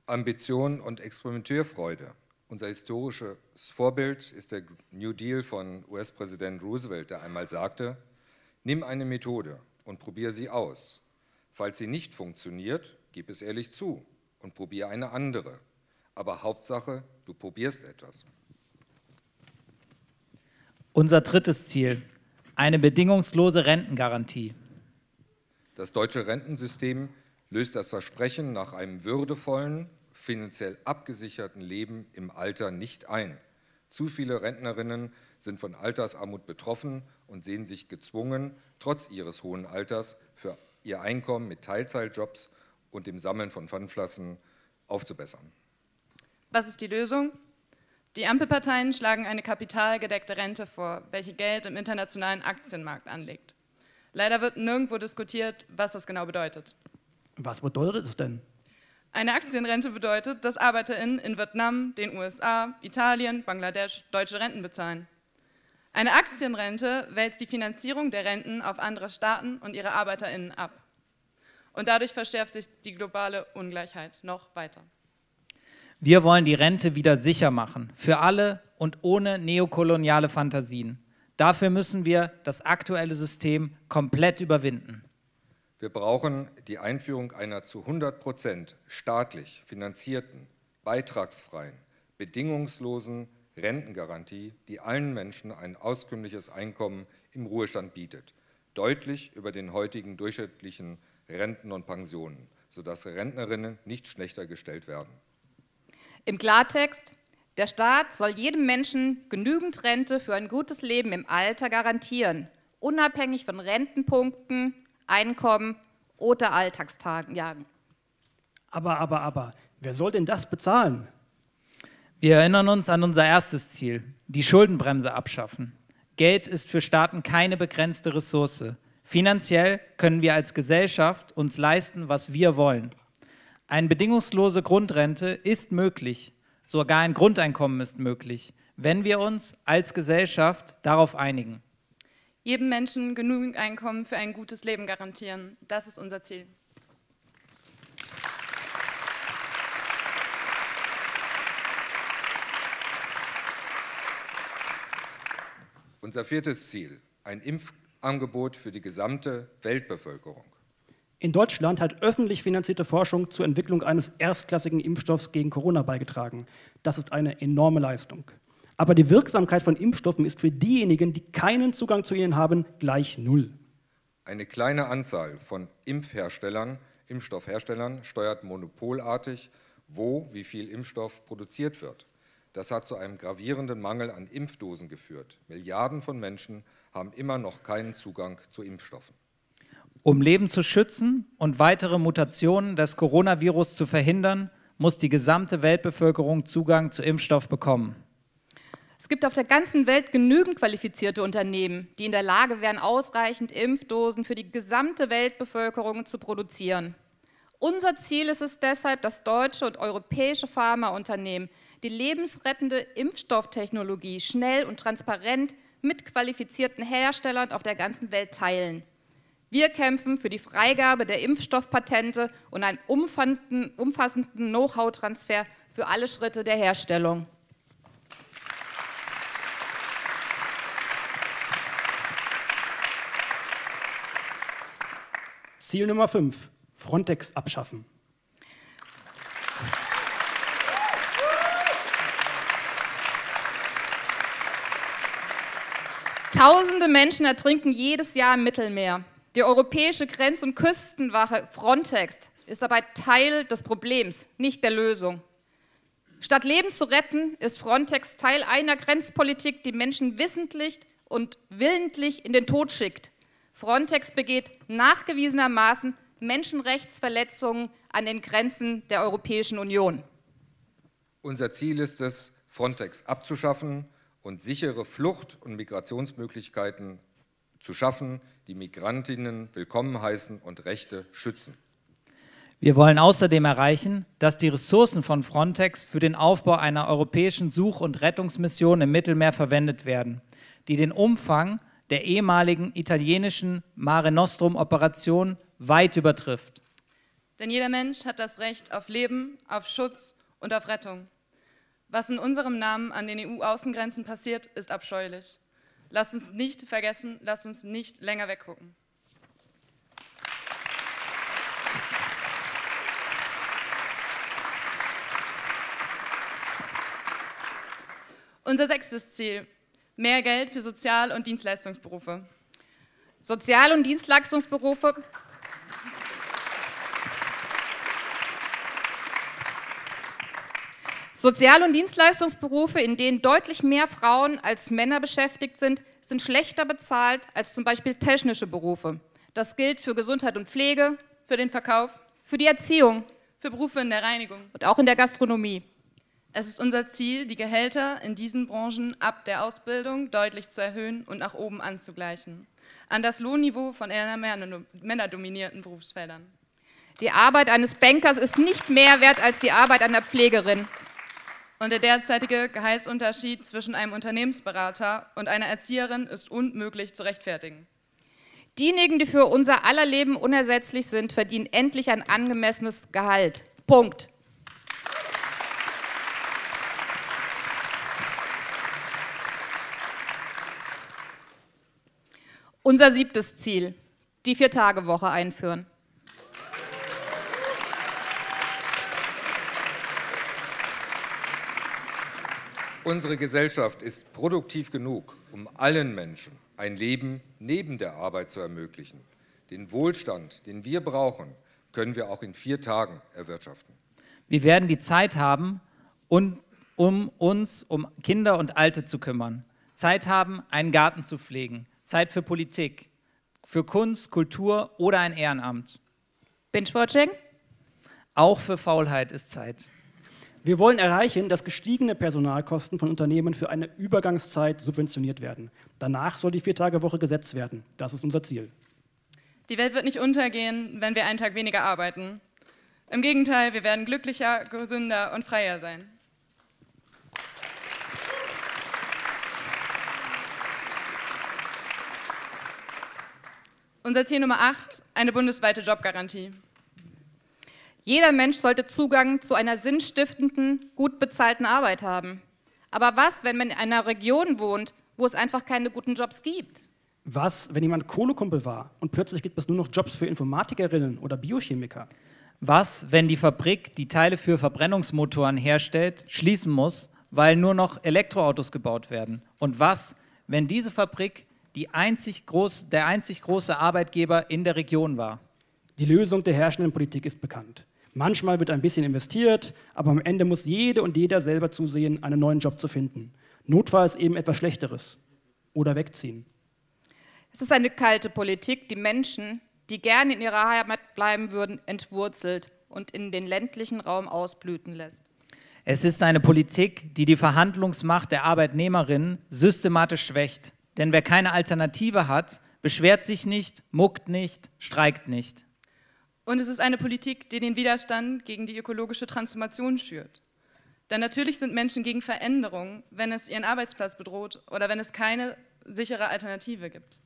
Ambition und Experimentierfreude. Unser historisches Vorbild ist der New Deal von US-Präsident Roosevelt, der einmal sagte: Nimm eine Methode und probiere sie aus. Falls sie nicht funktioniert, gib es ehrlich zu und probiere eine andere. Aber Hauptsache, du probierst etwas. Unser drittes Ziel, eine bedingungslose Rentengarantie. Das deutsche Rentensystem löst das Versprechen nach einem würdevollen, finanziell abgesicherten Leben im Alter nicht ein. Zu viele Rentnerinnen sind von Altersarmut betroffen und sehen sich gezwungen, trotz ihres hohen Alters für ihr Einkommen mit Teilzeitjobs und dem Sammeln von Pfandflaschen aufzubessern. Was ist die Lösung? Die Ampelparteien schlagen eine kapitalgedeckte Rente vor, welche Geld im internationalen Aktienmarkt anlegt. Leider wird nirgendwo diskutiert, was das genau bedeutet. Was bedeutet es denn? Eine Aktienrente bedeutet, dass ArbeiterInnen in Vietnam, den USA, Italien, Bangladesch deutsche Renten bezahlen. Eine Aktienrente wälzt die Finanzierung der Renten auf andere Staaten und ihre ArbeiterInnen ab. Und dadurch verschärft sich die globale Ungleichheit noch weiter. Wir wollen die Rente wieder sicher machen, für alle und ohne neokoloniale Fantasien. Dafür müssen wir das aktuelle System komplett überwinden. Wir brauchen die Einführung einer zu 100% staatlich finanzierten, beitragsfreien, bedingungslosen Rentengarantie, die allen Menschen ein auskömmliches Einkommen im Ruhestand bietet, deutlich über den heutigen durchschnittlichen Renten und Pensionen, sodass Rentnerinnen nicht schlechter gestellt werden. Im Klartext, der Staat soll jedem Menschen genügend Rente für ein gutes Leben im Alter garantieren, unabhängig von Rentenpunkten, Einkommen oder Alltagstagen. Aber, wer soll denn das bezahlen? Wir erinnern uns an unser erstes Ziel, die Schuldenbremse abschaffen. Geld ist für Staaten keine begrenzte Ressource. Finanziell können wir als Gesellschaft uns leisten, was wir wollen. Eine bedingungslose Grundrente ist möglich, sogar ein Grundeinkommen ist möglich, wenn wir uns als Gesellschaft darauf einigen. Jedem Menschen genügend Einkommen für ein gutes Leben garantieren, das ist unser Ziel. Unser viertes Ziel, ein Impfangebot für die gesamte Weltbevölkerung. In Deutschland hat öffentlich finanzierte Forschung zur Entwicklung eines erstklassigen Impfstoffs gegen Corona beigetragen. Das ist eine enorme Leistung. Aber die Wirksamkeit von Impfstoffen ist für diejenigen, die keinen Zugang zu ihnen haben, gleich null. Eine kleine Anzahl von Impfstoffherstellern steuert monopolartig, wo wie viel Impfstoff produziert wird. Das hat zu einem gravierenden Mangel an Impfdosen geführt. Milliarden von Menschen haben immer noch keinen Zugang zu Impfstoffen. Um Leben zu schützen und weitere Mutationen des Coronavirus zu verhindern, muss die gesamte Weltbevölkerung Zugang zu Impfstoff bekommen. Es gibt auf der ganzen Welt genügend qualifizierte Unternehmen, die in der Lage wären, ausreichend Impfdosen für die gesamte Weltbevölkerung zu produzieren. Unser Ziel ist es deshalb, dass deutsche und europäische Pharmaunternehmen die lebensrettende Impfstofftechnologie schnell und transparent mit qualifizierten Herstellern auf der ganzen Welt teilen. Wir kämpfen für die Freigabe der Impfstoffpatente und einen umfassenden Know-how-Transfer für alle Schritte der Herstellung. Ziel Nummer 5, Frontex abschaffen. Tausende Menschen ertrinken jedes Jahr im Mittelmeer. Die europäische Grenz- und Küstenwache Frontex ist dabei Teil des Problems, nicht der Lösung. Statt Leben zu retten, ist Frontex Teil einer Grenzpolitik, die Menschen wissentlich und willentlich in den Tod schickt. Frontex begeht nachgewiesenermaßen Menschenrechtsverletzungen an den Grenzen der Europäischen Union. Unser Ziel ist es, Frontex abzuschaffen und sichere Flucht- und Migrationsmöglichkeiten zu schaffen, die Migrantinnen willkommen heißen und Rechte schützen. Wir wollen außerdem erreichen, dass die Ressourcen von Frontex für den Aufbau einer europäischen Such- und Rettungsmission im Mittelmeer verwendet werden, die den Umfang der ehemaligen italienischen Mare Nostrum-Operation weit übertrifft. Denn jeder Mensch hat das Recht auf Leben, auf Schutz und auf Rettung. Was in unserem Namen an den EU-Außengrenzen passiert, ist abscheulich. Lasst uns nicht vergessen, lasst uns nicht länger weggucken. Unser 6. Ziel: mehr Geld für Sozial- und Dienstleistungsberufe. Sozial- und Dienstleistungsberufe Sozial- und Dienstleistungsberufe, in denen deutlich mehr Frauen als Männer beschäftigt sind, sind schlechter bezahlt als zum Beispiel technische Berufe. Das gilt für Gesundheit und Pflege, Für den Verkauf, für die Erziehung für Berufe in der Reinigung. und auch in der Gastronomie. Es ist unser Ziel, die Gehälter in diesen Branchen ab der Ausbildung deutlich zu erhöhen und nach oben anzugleichen, an das Lohnniveau von eher männerdominierten Berufsfeldern. Die Arbeit eines Bankers ist nicht mehr wert als die Arbeit einer Pflegerin. Und der derzeitige Gehaltsunterschied zwischen einem Unternehmensberater und einer Erzieherin ist unmöglich zu rechtfertigen. Diejenigen, die für unser aller Leben unersetzlich sind, verdienen endlich ein angemessenes Gehalt. Punkt. Unser 7. Ziel, die 4-Tage-Woche einführen. Unsere Gesellschaft ist produktiv genug, um allen Menschen ein Leben neben der Arbeit zu ermöglichen. Den Wohlstand, den wir brauchen, können wir auch in 4 Tagen erwirtschaften. Wir werden die Zeit haben, um uns um Kinder und Alte zu kümmern. Zeit haben, einen Garten zu pflegen. Zeit für Politik, für Kunst, Kultur oder ein Ehrenamt. Binge-Watching? Auch für Faulheit ist Zeit. Wir wollen erreichen, dass gestiegene Personalkosten von Unternehmen für eine Übergangszeit subventioniert werden. Danach soll die 4-Tage-Woche gesetzt werden. Das ist unser Ziel. Die Welt wird nicht untergehen, wenn wir einen Tag weniger arbeiten. Im Gegenteil, wir werden glücklicher, gesünder und freier sein. Unser Ziel Nummer 8, eine bundesweite Jobgarantie. Jeder Mensch sollte Zugang zu einer sinnstiftenden, gut bezahlten Arbeit haben. Aber was, wenn man in einer Region wohnt, wo es einfach keine guten Jobs gibt? Was, wenn jemand Kohlekumpel war und plötzlich gibt es nur noch Jobs für Informatikerinnen oder Biochemiker? Was, wenn die Fabrik, die Teile für Verbrennungsmotoren herstellt, schließen muss, weil nur noch Elektroautos gebaut werden? Und was, wenn diese Fabrik der einzig große Arbeitgeber in der Region war? Die Lösung der herrschenden Politik ist bekannt. Manchmal wird ein bisschen investiert, aber am Ende muss jede und jeder selber zusehen, einen neuen Job zu finden. Notfalls eben etwas Schlechteres. Oder wegziehen. Es ist eine kalte Politik, die Menschen, die gerne in ihrer Heimat bleiben würden, entwurzelt und in den ländlichen Raum ausblüten lässt. Es ist eine Politik, die die Verhandlungsmacht der Arbeitnehmerinnen systematisch schwächt. Denn wer keine Alternative hat, beschwert sich nicht, muckt nicht, streikt nicht. Und es ist eine Politik, die den Widerstand gegen die ökologische Transformation schürt. Denn natürlich sind Menschen gegen Veränderungen, wenn es ihren Arbeitsplatz bedroht oder wenn es keine sichere Alternative gibt.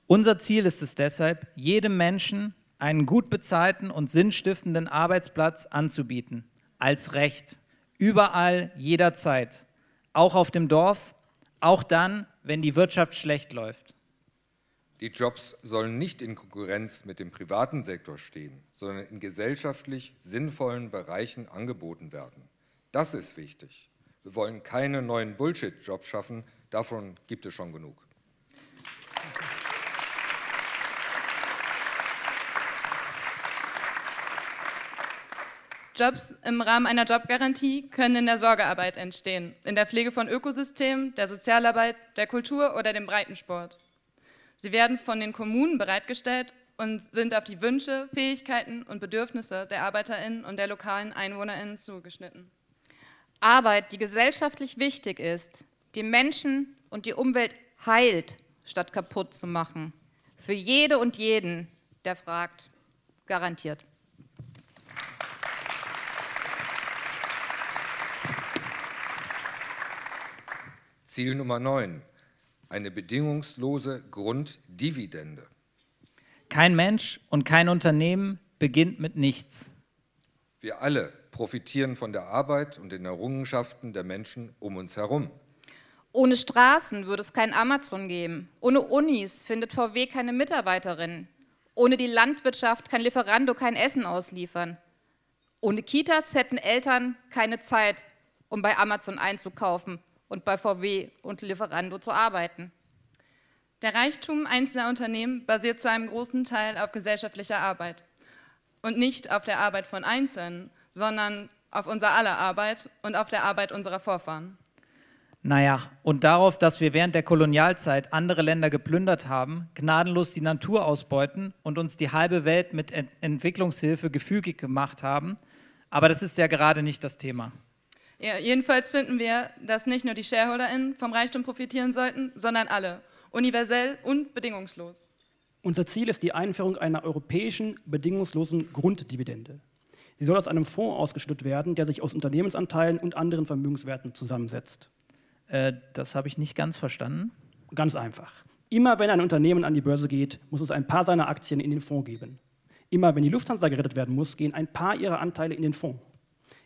Unser Ziel ist es deshalb, jedem Menschen einen gut bezahlten und sinnstiftenden Arbeitsplatz anzubieten. Als Recht. Überall, jederzeit. Auch auf dem Dorf, auch dann, wenn die Wirtschaft schlecht läuft. Die Jobs sollen nicht in Konkurrenz mit dem privaten Sektor stehen, sondern in gesellschaftlich sinnvollen Bereichen angeboten werden. Das ist wichtig. Wir wollen keine neuen Bullshit-Jobs schaffen, davon gibt es schon genug. Jobs im Rahmen einer Jobgarantie können in der Sorgearbeit entstehen, in der Pflege von Ökosystemen, der Sozialarbeit, der Kultur oder dem Breitensport. Sie werden von den Kommunen bereitgestellt und sind auf die Wünsche, Fähigkeiten und Bedürfnisse der ArbeiterInnen und der lokalen EinwohnerInnen zugeschnitten. Arbeit, die gesellschaftlich wichtig ist, die Menschen und die Umwelt heilt, statt kaputt zu machen. Für jede und jeden, der fragt, garantiert. Ziel Nummer 9. Eine bedingungslose Grunddividende. Kein Mensch und kein Unternehmen beginnt mit nichts. Wir alle profitieren von der Arbeit und den Errungenschaften der Menschen um uns herum. Ohne Straßen würde es kein Amazon geben. Ohne Unis findet VW keine Mitarbeiterinnen. Ohne die Landwirtschaft kann Lieferando kein Essen ausliefern. Ohne Kitas hätten Eltern keine Zeit, um bei Amazon einzukaufen und bei VW und Lieferando zu arbeiten. Der Reichtum einzelner Unternehmen basiert zu einem großen Teil auf gesellschaftlicher Arbeit. Und nicht auf der Arbeit von Einzelnen, sondern auf unser aller Arbeit und auf der Arbeit unserer Vorfahren. Naja, und darauf, dass wir während der Kolonialzeit andere Länder geplündert haben, gnadenlos die Natur ausbeuten und uns die halbe Welt mit Entwicklungshilfe gefügig gemacht haben. Aber das ist ja gerade nicht das Thema. Ja, jedenfalls finden wir, dass nicht nur die ShareholderInnen vom Reichtum profitieren sollten, sondern alle, universell und bedingungslos. Unser Ziel ist die Einführung einer europäischen, bedingungslosen Grunddividende. Sie soll aus einem Fonds ausgeschüttet werden, der sich aus Unternehmensanteilen und anderen Vermögenswerten zusammensetzt. Das habe ich nicht ganz verstanden. Ganz einfach. Immer wenn ein Unternehmen an die Börse geht, muss es ein paar seiner Aktien in den Fonds geben. Immer wenn die Lufthansa gerettet werden muss, gehen ein paar ihrer Anteile in den Fonds.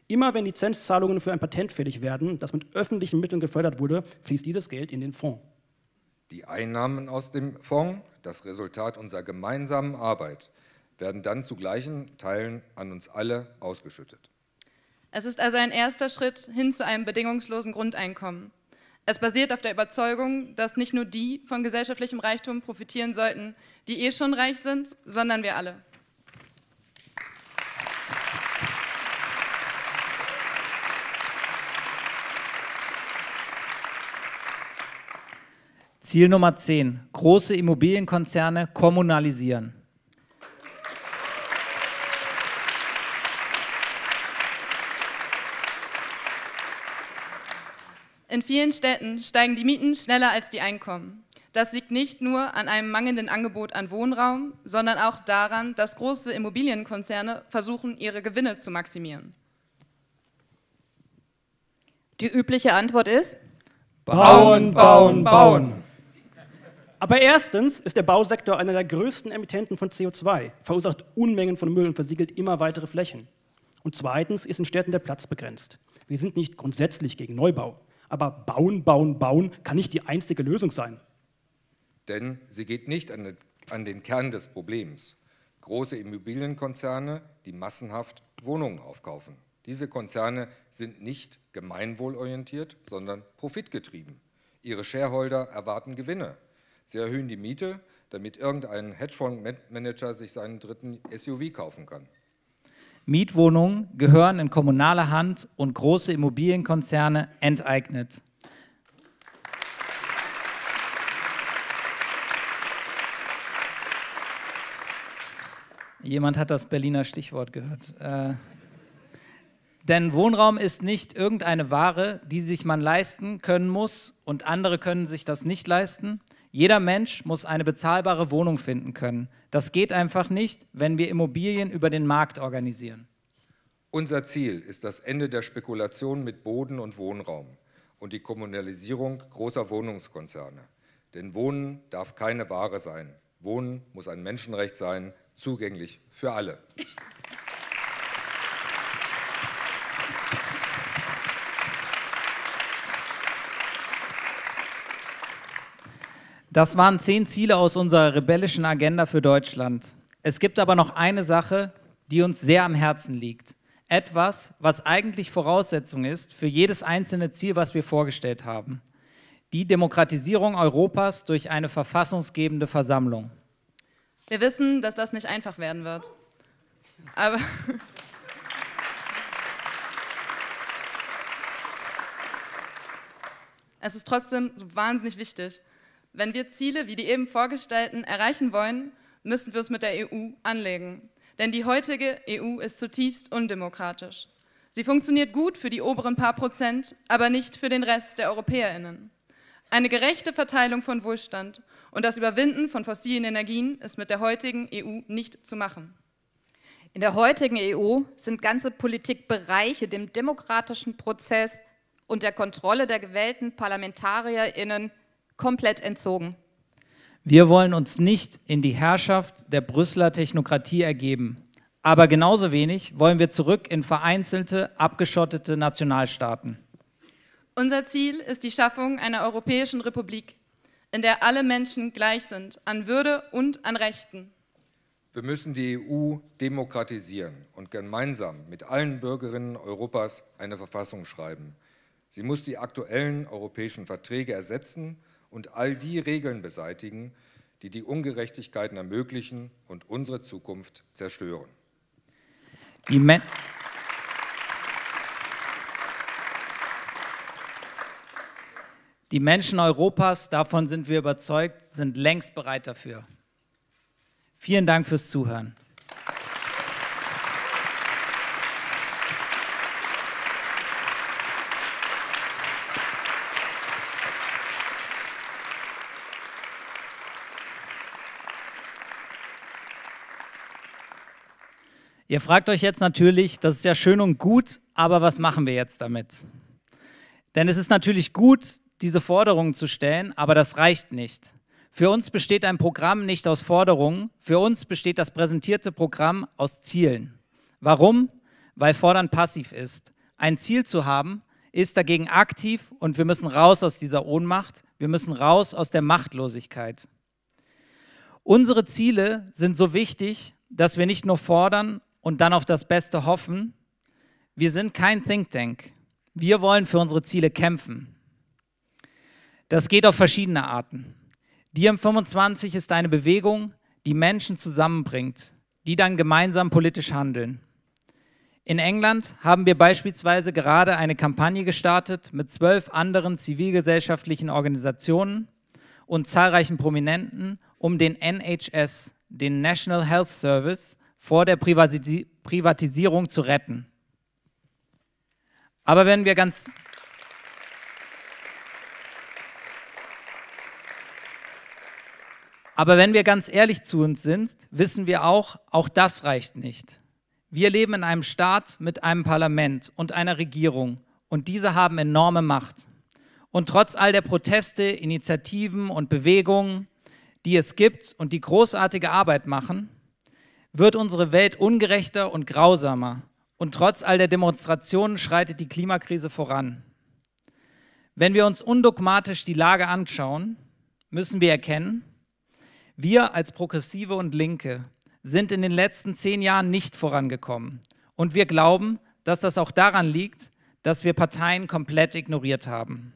Immer wenn Lizenzzahlungen für ein Patent fällig werden, das mit öffentlichen Mitteln gefördert wurde, fließt dieses Geld in den Fonds. Die Einnahmen aus dem Fonds, das Resultat unserer gemeinsamen Arbeit, werden dann zu gleichen Teilen an uns alle ausgeschüttet. Es ist also ein erster Schritt hin zu einem bedingungslosen Grundeinkommen. Es basiert auf der Überzeugung, dass nicht nur die von gesellschaftlichem Reichtum profitieren sollten, die eh schon reich sind, sondern wir alle. Ziel Nummer 10. Große Immobilienkonzerne kommunalisieren. In vielen Städten steigen die Mieten schneller als die Einkommen. Das liegt nicht nur an einem mangelnden Angebot an Wohnraum, sondern auch daran, dass große Immobilienkonzerne versuchen, ihre Gewinne zu maximieren. Die übliche Antwort ist: Bauen, bauen, bauen. Aber erstens ist der Bausektor einer der größten Emittenten von CO2, verursacht Unmengen von Müll und versiegelt immer weitere Flächen. Und zweitens ist in Städten der Platz begrenzt. Wir sind nicht grundsätzlich gegen Neubau, aber bauen, bauen, bauen kann nicht die einzige Lösung sein. Denn sie geht nicht an den Kern des Problems. Große Immobilienkonzerne, die massenhaft Wohnungen aufkaufen. Diese Konzerne sind nicht gemeinwohlorientiert, sondern profitgetrieben. Ihre Shareholder erwarten Gewinne. Sie erhöhen die Miete, damit irgendein Hedgefondsmanager sich seinen dritten SUV kaufen kann. Mietwohnungen gehören in kommunale Hand und große Immobilienkonzerne enteignet. Jemand hat das Berliner Stichwort gehört. Denn Wohnraum ist nicht irgendeine Ware, die sich man leisten können muss und andere können sich das nicht leisten. Jeder Mensch muss eine bezahlbare Wohnung finden können. Das geht einfach nicht, wenn wir Immobilien über den Markt organisieren. Unser Ziel ist das Ende der Spekulation mit Boden und Wohnraum und die Kommunalisierung großer Wohnungskonzerne. Denn Wohnen darf keine Ware sein. Wohnen muss ein Menschenrecht sein, zugänglich für alle. Das waren 10 Ziele aus unserer rebellischen Agenda für Deutschland. Es gibt aber noch eine Sache, die uns sehr am Herzen liegt. Etwas, was eigentlich Voraussetzung ist für jedes einzelne Ziel, was wir vorgestellt haben. Die Demokratisierung Europas durch eine verfassungsgebende Versammlung. Wir wissen, dass das nicht einfach werden wird. Aber es ist trotzdem so wahnsinnig wichtig. Wenn wir Ziele wie die eben vorgestellten erreichen wollen, müssen wir es mit der EU anlegen. Denn die heutige EU ist zutiefst undemokratisch. Sie funktioniert gut für die oberen paar Prozent, aber nicht für den Rest der EuropäerInnen. Eine gerechte Verteilung von Wohlstand und das Überwinden von fossilen Energien ist mit der heutigen EU nicht zu machen. In der heutigen EU sind ganze Politikbereiche dem demokratischen Prozess und der Kontrolle der gewählten ParlamentarierInnen komplett entzogen. Wir wollen uns nicht in die Herrschaft der Brüsseler Technokratie ergeben. Aber genauso wenig wollen wir zurück in vereinzelte, abgeschottete Nationalstaaten. Unser Ziel ist die Schaffung einer europäischen Republik, in der alle Menschen gleich sind, an Würde und an Rechten. Wir müssen die EU demokratisieren und gemeinsam mit allen Bürgerinnen Europas eine Verfassung schreiben. Sie muss die aktuellen europäischen Verträge ersetzen und all die Regeln beseitigen, die die Ungerechtigkeiten ermöglichen und unsere Zukunft zerstören. Die Menschen Europas, davon sind wir überzeugt, sind längst bereit dafür. Vielen Dank fürs Zuhören. Ihr fragt euch jetzt natürlich, das ist ja schön und gut, aber was machen wir jetzt damit? Denn es ist natürlich gut, diese Forderungen zu stellen, aber das reicht nicht. Für uns besteht ein Programm nicht aus Forderungen, für uns besteht das präsentierte Programm aus Zielen. Warum? Weil Fordern passiv ist. Ein Ziel zu haben, ist dagegen aktiv und wir müssen raus aus dieser Ohnmacht, wir müssen raus aus der Machtlosigkeit. Unsere Ziele sind so wichtig, dass wir nicht nur fordern und dann auf das Beste hoffen. Wir sind kein Think Tank. Wir wollen für unsere Ziele kämpfen. Das geht auf verschiedene Arten. Diem25 ist eine Bewegung, die Menschen zusammenbringt, die dann gemeinsam politisch handeln. In England haben wir beispielsweise gerade eine Kampagne gestartet mit 12 anderen zivilgesellschaftlichen Organisationen und zahlreichen Prominenten, um den NHS, den National Health Service, vor der Privatisierung zu retten. Aber wenn wir ganz ehrlich zu uns sind, wissen wir auch das reicht nicht. Wir leben in einem Staat mit einem Parlament und einer Regierung und diese haben enorme Macht. Und trotz all der Proteste, Initiativen und Bewegungen, die es gibt und die großartige Arbeit machen, wird unsere Welt ungerechter und grausamer. Und trotz all der Demonstrationen schreitet die Klimakrise voran. Wenn wir uns undogmatisch die Lage anschauen, müssen wir erkennen, wir als Progressive und Linke sind in den letzten 10 Jahren nicht vorangekommen. Und wir glauben, dass das auch daran liegt, dass wir Parteien komplett ignoriert haben.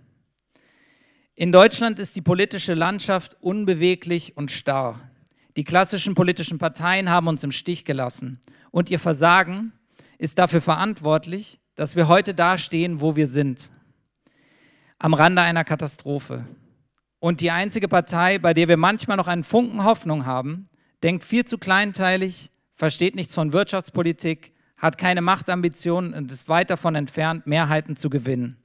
In Deutschland ist die politische Landschaft unbeweglich und starr. Die klassischen politischen Parteien haben uns im Stich gelassen. Und ihr Versagen ist dafür verantwortlich, dass wir heute da stehen, wo wir sind. Am Rande einer Katastrophe. Und die einzige Partei, bei der wir manchmal noch einen Funken Hoffnung haben, denkt viel zu kleinteilig, versteht nichts von Wirtschaftspolitik, hat keine Machtambitionen und ist weit davon entfernt, Mehrheiten zu gewinnen.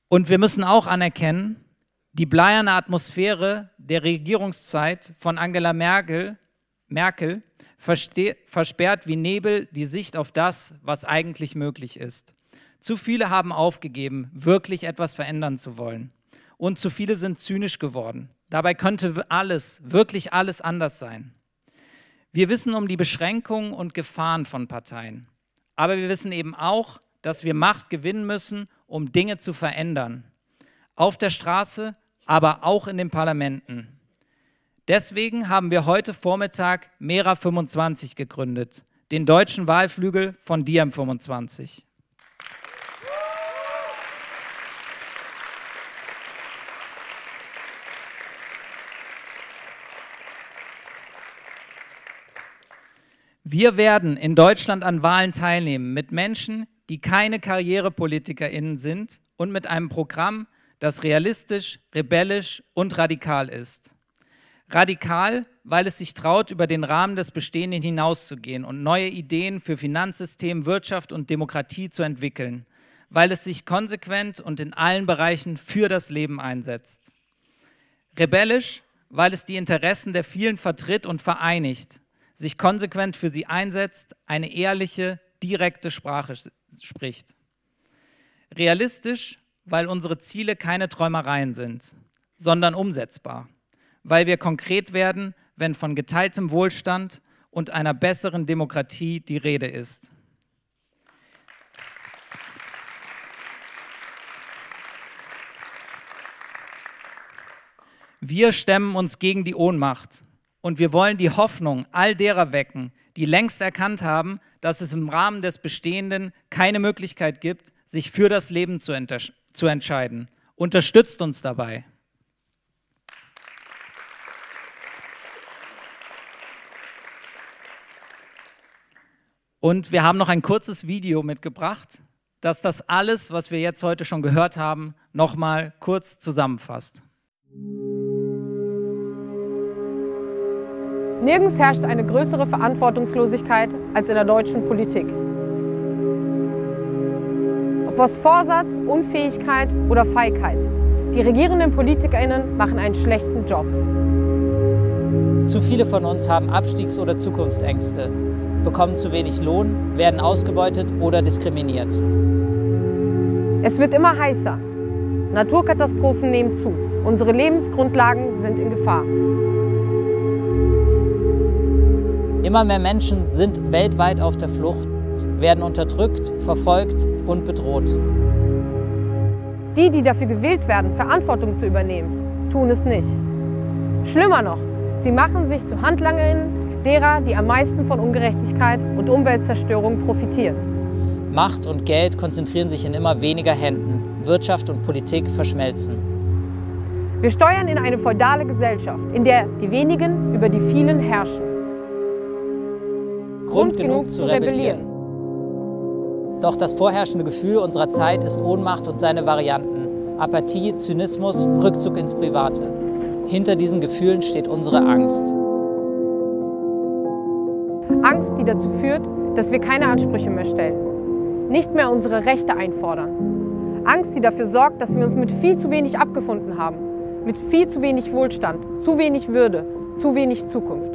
Und wir müssen auch anerkennen, die bleierne Atmosphäre der Regierungszeit von Angela Merkel versperrt wie Nebel die Sicht auf das, was eigentlich möglich ist. Zu viele haben aufgegeben, wirklich etwas verändern zu wollen. Und zu viele sind zynisch geworden. Dabei könnte alles, wirklich alles anders sein. Wir wissen um die Beschränkungen und Gefahren von Parteien. Aber wir wissen eben auch, dass wir Macht gewinnen müssen, um Dinge zu verändern. Auf der Straße, aber auch in den Parlamenten. Deswegen haben wir heute Vormittag Mera25 gegründet, den deutschen Wahlflügel von Diem25. Wir werden in Deutschland an Wahlen teilnehmen mit Menschen, die keine KarrierepolitikerInnen sind und mit einem Programm, das realistisch, rebellisch und radikal ist. Radikal, weil es sich traut, über den Rahmen des Bestehenden hinauszugehen und neue Ideen für Finanzsystem, Wirtschaft und Demokratie zu entwickeln, weil es sich konsequent und in allen Bereichen für das Leben einsetzt. Rebellisch, weil es die Interessen der vielen vertritt und vereinigt, sich konsequent für sie einsetzt, eine ehrliche, direkte Sprache spricht. Realistisch, weil unsere Ziele keine Träumereien sind, sondern umsetzbar. Weil wir konkret werden, wenn von geteiltem Wohlstand und einer besseren Demokratie die Rede ist. Wir stemmen uns gegen die Ohnmacht und wir wollen die Hoffnung all derer wecken, die längst erkannt haben, dass es im Rahmen des Bestehenden keine Möglichkeit gibt, sich für das Leben zu entscheiden. Unterstützt uns dabei. Und wir haben noch ein kurzes Video mitgebracht, das alles, was wir jetzt heute schon gehört haben, nochmal kurz zusammenfasst. Nirgends herrscht eine größere Verantwortungslosigkeit als in der deutschen Politik. Ob aus Vorsatz, Unfähigkeit oder Feigheit, die regierenden PolitikerInnen machen einen schlechten Job. Zu viele von uns haben Abstiegs- oder Zukunftsängste, bekommen zu wenig Lohn, werden ausgebeutet oder diskriminiert. Es wird immer heißer. Naturkatastrophen nehmen zu. Unsere Lebensgrundlagen sind in Gefahr. Immer mehr Menschen sind weltweit auf der Flucht, werden unterdrückt, verfolgt und bedroht. Die, die dafür gewählt werden, Verantwortung zu übernehmen, tun es nicht. Schlimmer noch, sie machen sich zu HandlangerInnen derer, die am meisten von Ungerechtigkeit und Umweltzerstörung profitieren. Macht und Geld konzentrieren sich in immer weniger Händen. Wirtschaft und Politik verschmelzen. Wir steuern in eine feudale Gesellschaft, in der die wenigen über die vielen herrschen. Grund genug zu rebellieren. Doch das vorherrschende Gefühl unserer Zeit ist Ohnmacht und seine Varianten. Apathie, Zynismus, Rückzug ins Private. Hinter diesen Gefühlen steht unsere Angst. Angst, die dazu führt, dass wir keine Ansprüche mehr stellen, nicht mehr unsere Rechte einfordern. Angst, die dafür sorgt, dass wir uns mit viel zu wenig abgefunden haben, mit viel zu wenig Wohlstand, zu wenig Würde, zu wenig Zukunft.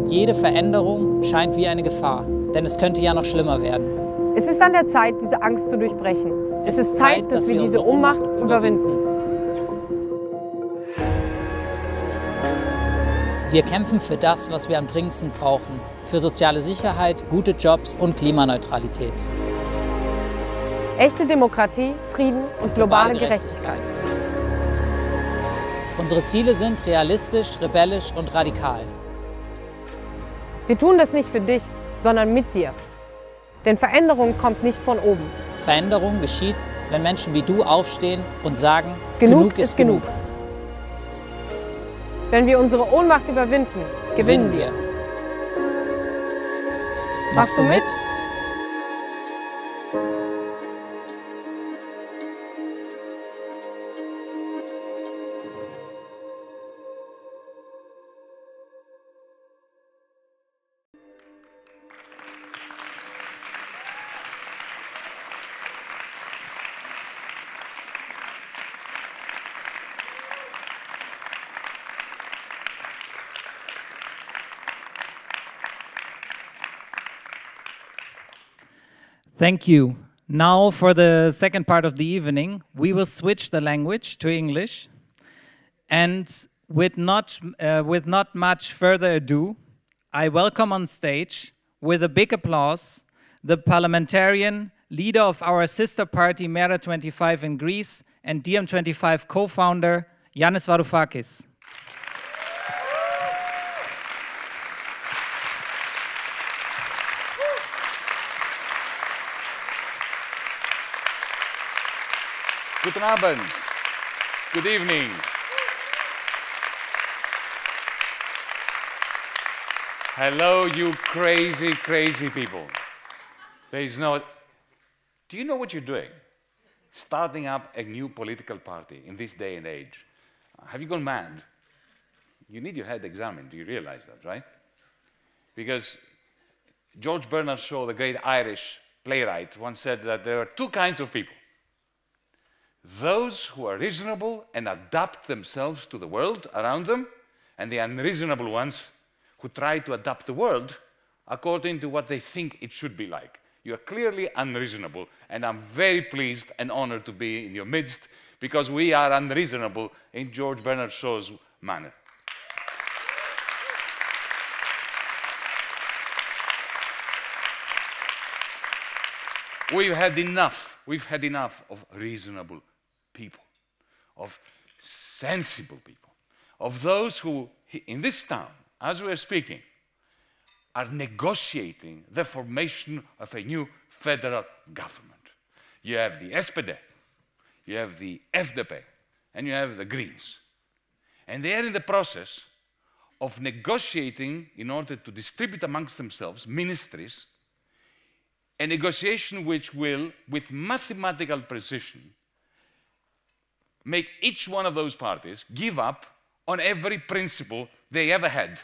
Jede Veränderung scheint wie eine Gefahr, denn es könnte ja noch schlimmer werden. Es ist an der Zeit, diese Angst zu durchbrechen. Es ist Zeit, dass wir diese Ohnmacht überwinden. Wir kämpfen für das, was wir am dringendsten brauchen. Für soziale Sicherheit, gute Jobs und Klimaneutralität. Echte Demokratie, Frieden und globale Gerechtigkeit. Unsere Ziele sind realistisch, rebellisch und radikal. Wir tun das nicht für dich, sondern mit dir. Denn Veränderung kommt nicht von oben. Veränderung geschieht, wenn Menschen wie du aufstehen und sagen, genug ist genug. Wenn wir unsere Ohnmacht überwinden, gewinnen wir. Machst du mit? Thank you. Now for the second part of the evening, we will switch the language to English. And with not much further ado, I welcome on stage, with a big applause, the parliamentarian, leader of our sister party Mera25 in Greece and DiEM25 co-founder, Yanis Varoufakis. Guten Abend. Good evening. Hello, you crazy, crazy people. There is no... Do you know what you're doing? Starting up a new political party in this day and age. Have you gone mad? You need your head examined. Do you realize that, right? Because George Bernard Shaw, the great Irish playwright, once said that there are two kinds of people. Those who are reasonable and adapt themselves to the world around them, and the unreasonable ones who try to adapt the world according to what they think it should be like. You are clearly unreasonable, and I'm very pleased and honored to be in your midst, because we are unreasonable in George Bernard Shaw's manner. We've had enough of reasonable people, of sensible people, of those who, in this town, as we are speaking, are negotiating the formation of a new federal government. You have the SPD, you have the FDP, and you have the Greens. And they are in the process of negotiating, in order to distribute amongst themselves ministries, a negotiation which will, with mathematical precision, make each one of those parties give up on every principle they ever had.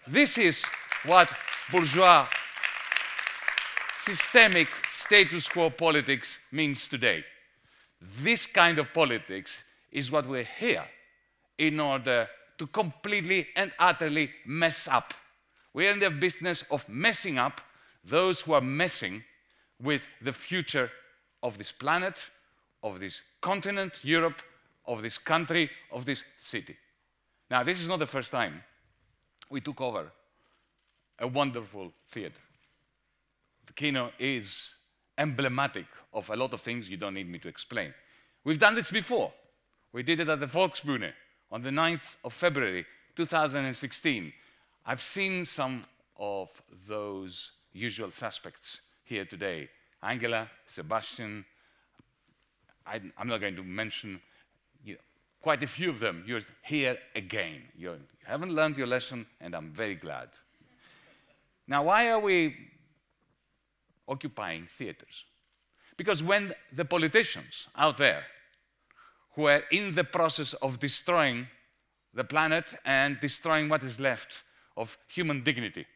This is what bourgeois systemic status quo politics means today. This kind of politics is what we're here in order to completely and utterly mess up. We're in the business of messing up those who are messing with the future of this planet, of this continent, Europe, of this country, of this city. Now, this is not the first time we took over a wonderful theater. The Kino is emblematic of a lot of things you don't need me to explain. We've done this before. We did it at the Volksbühne on the 9th of February, 2016. I've seen some of those usual suspects here today. Angela, Sebastian, I'm not going to mention quite a few of them. You're here again. You haven't learned your lesson, and I'm very glad. Now, why are we occupying theaters? Because when the politicians out there who are in the process of destroying the planet and destroying what is left of human dignity,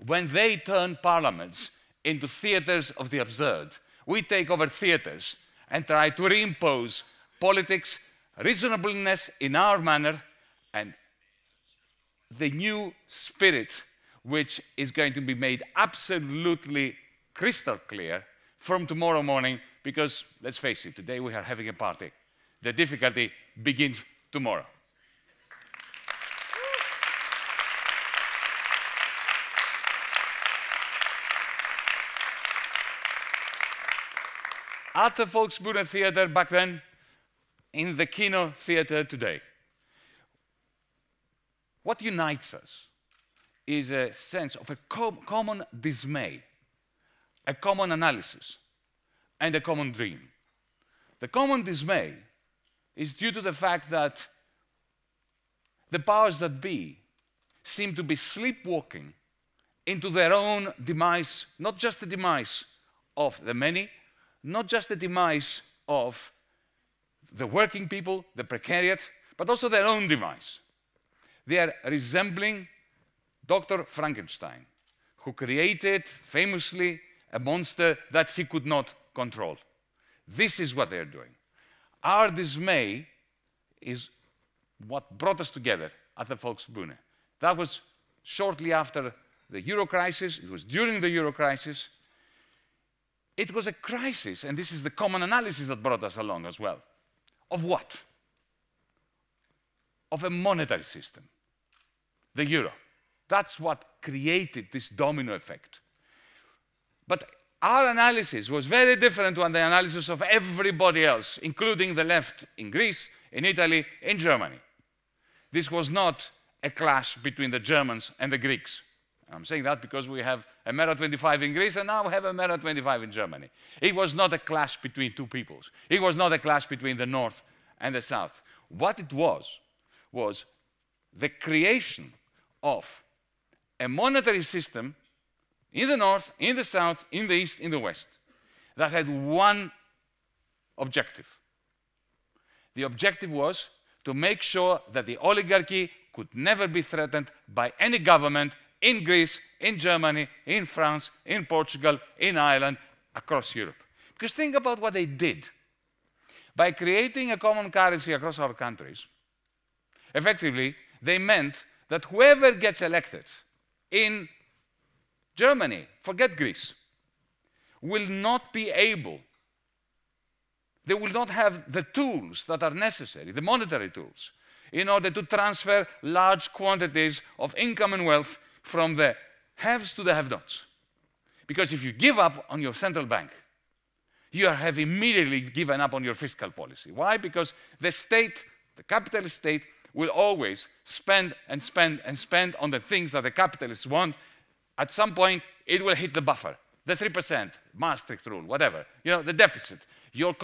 when they turn parliaments into theaters of the absurd, we take over theaters and try to reimpose politics, reasonableness in our manner, and the new spirit which is going to be made absolutely crystal clear from tomorrow morning, because, let's face it, today we are having a party. The difficulty begins tomorrow. At the Volksbühne Theater back then, in the Kino Theater today, what unites us is a sense of a common dismay, a common analysis, and a common dream. The common dismay is due to the fact that the powers that be seem to be sleepwalking into their own demise, not just the demise of the many, not just the demise of the working people, the precariat, but also their own demise. They are resembling Dr. Frankenstein, who created famously a monster that he could not control. This is what they're doing. Our dismay is what brought us together at the Volksbühne. That was shortly after the Euro crisis. It was during the Euro crisis. It was a crisis, and this is the common analysis that brought us along as well. Of what? Of a monetary system, the euro. That's what created this domino effect. But our analysis was very different from the analysis of everybody else, including the left in Greece, in Italy, in Germany. This was not a clash between the Germans and the Greeks. I'm saying that because we have a Mera-25 in Greece and now we have a Mera-25 in Germany. It was not a clash between two peoples. It was not a clash between the North and the South. What it was the creation of a monetary system in the North, in the South, in the East, in the West, that had one objective. The objective was to make sure that the oligarchy could never be threatened by any government in Greece, in Germany, in France, in Portugal, in Ireland, across Europe. Because think about what they did. By creating a common currency across our countries, effectively, they meant that whoever gets elected in Germany, forget Greece, will not be able, they will not have the tools that are necessary, the monetary tools, in order to transfer large quantities of income and wealth from the haves to the have-nots. Because if you give up on your central bank, you have immediately given up on your fiscal policy. Why? Because the state, the capitalist state, will always spend and spend and spend on the things that the capitalists want. At some point, it will hit the buffer, the 3%, Maastricht rule, whatever. You know, the deficit, your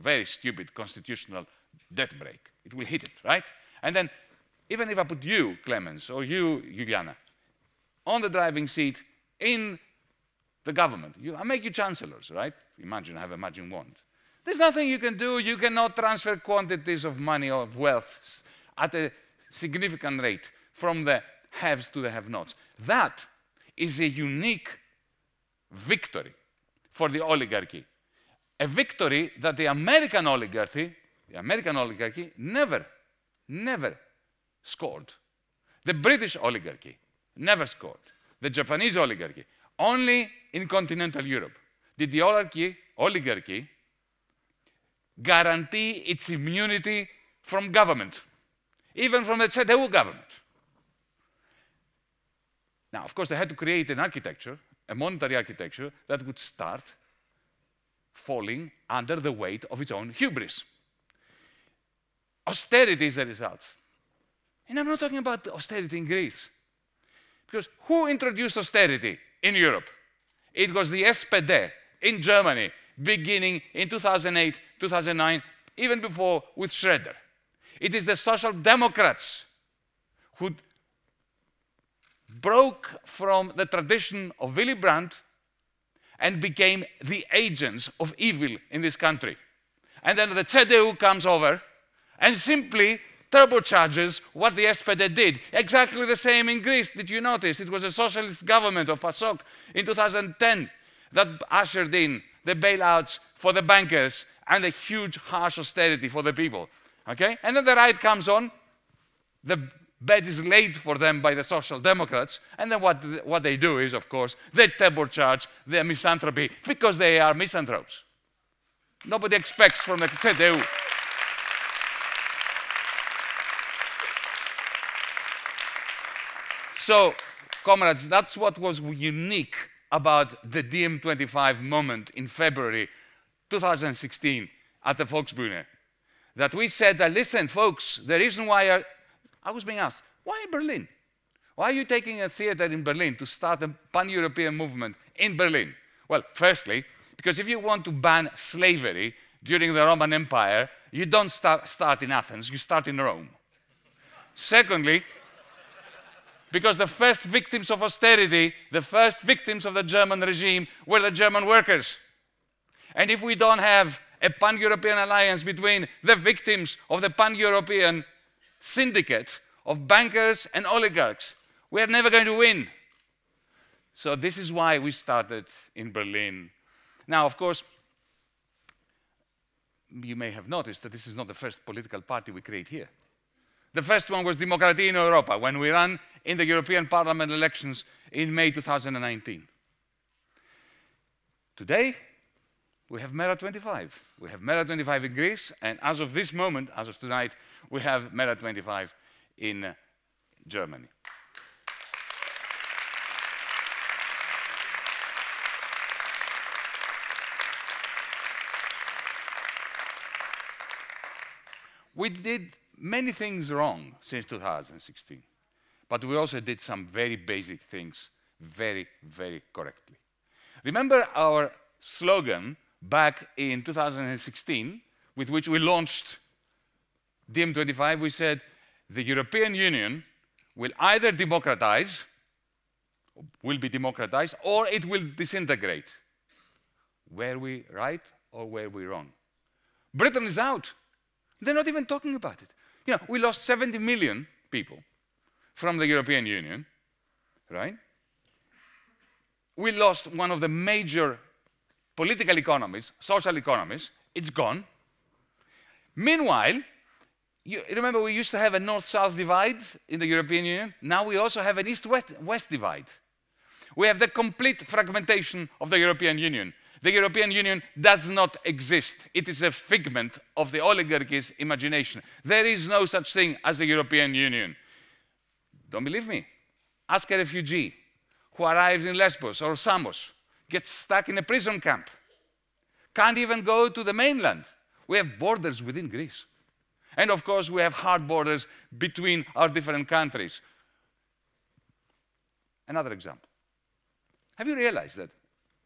very stupid constitutional debt break. It will hit it, right? And then, even if I put you, Clemens, or you, Juliana, on the driving seat in the government, I make you chancellors, right? Imagine, I have a magic wand. There's nothing you can do. You cannot transfer quantities of money or of wealth at a significant rate from the haves to the have-nots. That is a unique victory for the oligarchy. A victory that the American oligarchy never never scored. The British oligarchy never scored. The Japanese oligarchy. Only in continental Europe did the oligarchy guarantee its immunity from government, even from the CDU government. Now, of course, they had to create an architecture, a monetary architecture, that would start falling under the weight of its own hubris. Austerity is the result. And I'm not talking about austerity in Greece. Because who introduced austerity in Europe? It was the SPD in Germany, beginning in 2008, 2009, even before with Schroeder. It is the Social Democrats who broke from the tradition of Willy Brandt and became the agents of evil in this country. And then the CDU comes over and simply turbocharges what the SPD did. Exactly the same in Greece. Did you notice? It was a socialist government of PASOK in 2010 that ushered in the bailouts for the bankers and a huge, harsh austerity for the people. Okay? And then the right comes on. The bed is laid for them by the Social Democrats. And then what they do is, of course, they turbocharge their misanthropy because they are misanthropes. Nobody expects from the CDU. So, comrades, that's what was unique about the DiEM25 moment in February 2016 at the Volksbühne. That we said that, listen, folks, the reason why I was being asked, why Berlin? Why are you taking a theater in Berlin to start a pan-European movement in Berlin? Well, firstly, because if you want to ban slavery during the Roman Empire, you don't start in Athens, you start in Rome. Secondly, because the first victims of austerity, the first victims of the German regime were the German workers. And if we don't have a pan-European alliance between the victims of the pan-European syndicate of bankers and oligarchs, we are never going to win. So this is why we started in Berlin. Now, of course, you may have noticed that this is not the first political party we create here. The first one was Demokratie in Europa, when we ran in the European Parliament elections in May 2019. Today, we have Mera25. We have Mera25 in Greece, and as of this moment, as of tonight, we have Mera25 in Germany. We did many things wrong since 2016, but we also did some very basic things very, very correctly. Remember our slogan back in 2016, with which we launched DiEM25? We said, the European Union will either democratize, will be democratized, or it will disintegrate. Were we right or were we wrong? Britain is out. They're not even talking about it. You know, we lost 70 million people from the European Union, right? We lost one of the major political economies, social economies. It's gone. Meanwhile, you remember we used to have a north-south divide in the European Union. Now we also have an east-west divide. We have the complete fragmentation of the European Union. The European Union does not exist. It is a figment of the oligarchy's imagination. There is no such thing as a European Union. Don't believe me? Ask a refugee who arrives in Lesbos or Samos, gets stuck in a prison camp, can't even go to the mainland. We have borders within Greece. And of course, we have hard borders between our different countries. Another example. Have you realized that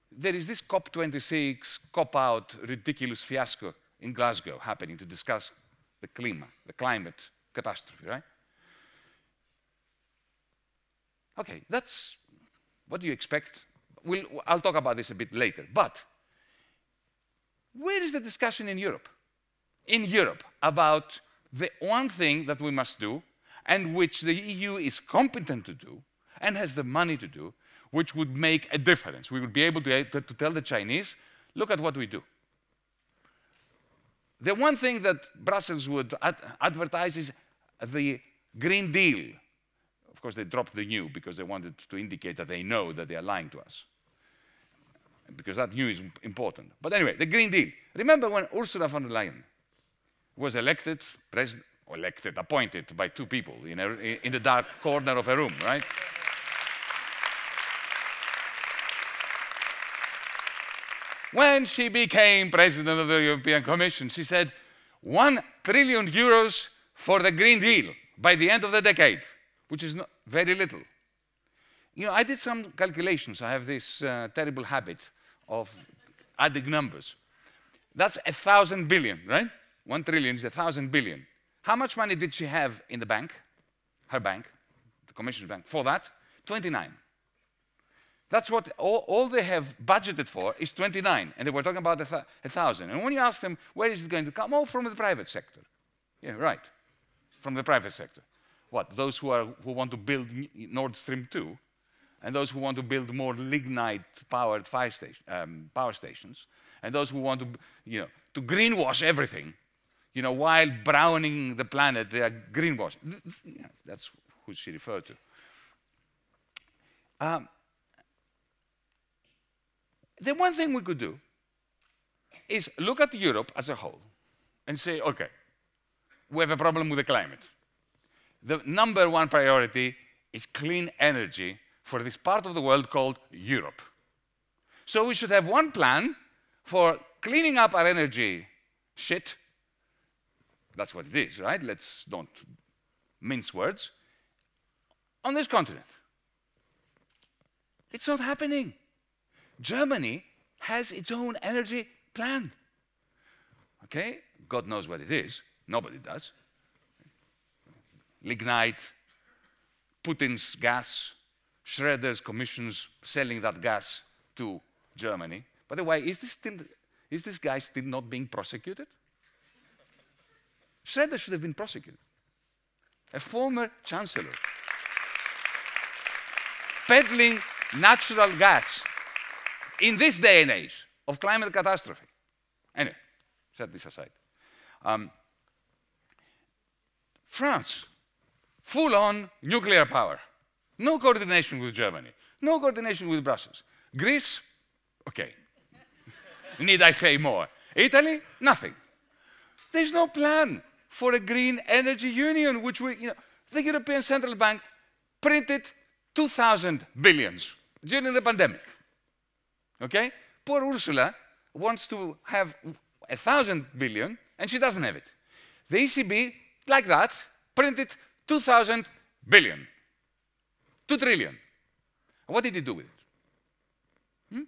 there is this COP26, COP-out, ridiculous fiasco in Glasgow happening to discuss the climate catastrophe, right? Okay, that's what do you expect? I'll talk about this a bit later. But where is the discussion in Europe? In Europe, about the one thing that we must do, and which the EU is competent to do, and has the money to do, which would make a difference. We would be able to tell the Chinese, look at what we do. The one thing that Brussels would advertise is the Green Deal. Of course, they dropped the new because they wanted to indicate that they know that they are lying to us. Because that new is important. But anyway, the Green Deal. Remember when Ursula von der Leyen was elected, appointed by two people in the dark corner of a room, right? When she became president of the European Commission, she said, 1 trillion euros for the Green Deal by the end of the decade, which is not very little. I did some calculations. I have this terrible habit of adding numbers. That's 1,000 billion, right? 1 trillion is 1,000 billion. How much money did she have in the bank, her bank, the Commission's bank, for that? 29. That's what all they have budgeted for is 29, and they were talking about 1,000. And when you ask them, where is it going to come? Oh, from the private sector. Yeah, right, from the private sector. What, those who want to build Nord Stream 2, and those who want to build more lignite-powered power stations, and those who want to greenwash everything, while browning the planet, they are greenwashing. That's who she referred to. The one thing we could do is look at Europe as a whole and say, okay, we have a problem with the climate. The #1 priority is clean energy for this part of the world called Europe. So we should have one plan for cleaning up our energy shit. That's what it is, right? Let's don't mince words. On this continent. It's not happening. Germany has its own energy plan. Okay? God knows what it is. Nobody does. Lignite, Putin's gas, Schroeder's commissions selling that gas to Germany. By the way, is this guy still not being prosecuted? Schroeder should have been prosecuted. A former chancellor. Peddling natural gas in this day and age of climate catastrophe. Anyway, set this aside. France, full-on nuclear power. No coordination with Germany. No coordination with Brussels. Greece, okay. Need I say more? Italy, nothing. There's no plan for a green energy union, which the European Central Bank printed 2,000 billions during the pandemic. Okay? Poor Ursula wants to have 1,000 billion, and she doesn't have it. The ECB, like that, printed 2,000 billion. 2 trillion. What did it do with it?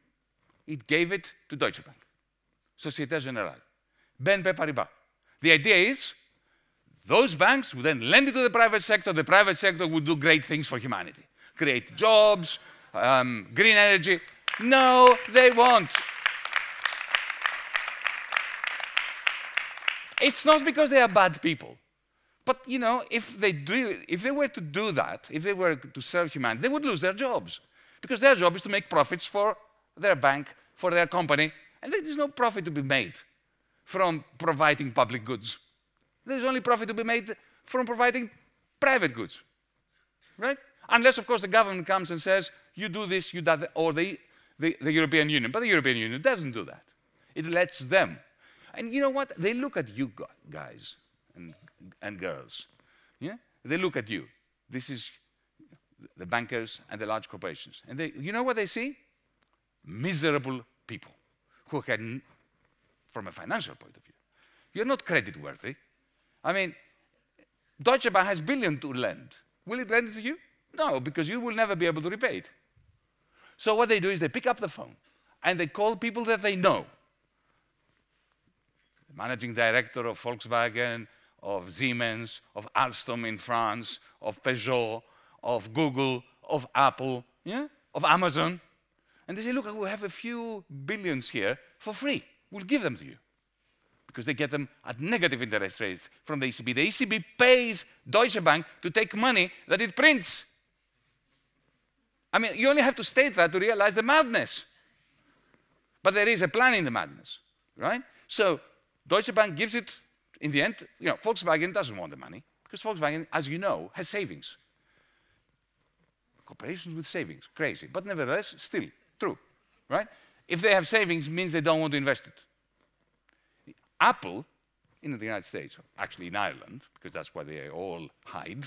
It gave it to Deutsche Bank, Société Générale, BNP Paribas. The idea is those banks would then lend it to the private sector would do great things for humanity. Create jobs, green energy. No, they won't. It's not because they are bad people. But, if they were to do that, if they were to serve humanity, they would lose their jobs. Because their job is to make profits for their bank, for their company. And there is no profit to be made from providing public goods. There's only profit to be made from providing private goods. Right? Unless, of course, the government comes and says, you do this, you do that, or the European Union. But the European Union doesn't do that. It lets them. And you know what? They look at you guys and girls. Yeah? They look at you. This is the bankers and the large corporations. And you know what they see? Miserable people who can, from a financial point of view, you're not credit-worthy. I mean, Deutsche Bank has billions to lend. Will it lend it to you? No, because you will never be able to repay it. So what they do is they pick up the phone and they call people that they know. The managing director of Volkswagen, of Siemens, of Alstom in France, of Peugeot, of Google, of Apple, yeah? Of Amazon. And they say, look, we have a few billions here for free. We'll give them to you. Because they get them at negative interest rates from the ECB. The ECB pays Deutsche Bank to take money that it prints. I mean, you only have to state that to realize the madness. But there is a plan in the madness, right? So Deutsche Bank gives it, in the end, Volkswagen doesn't want the money Because Volkswagen, as you know, has savings. Corporations with savings, crazy. But nevertheless, still true, right? If they have savings, it means they don't want to invest it. Apple, in the United States, actually in Ireland, because that's where they all hide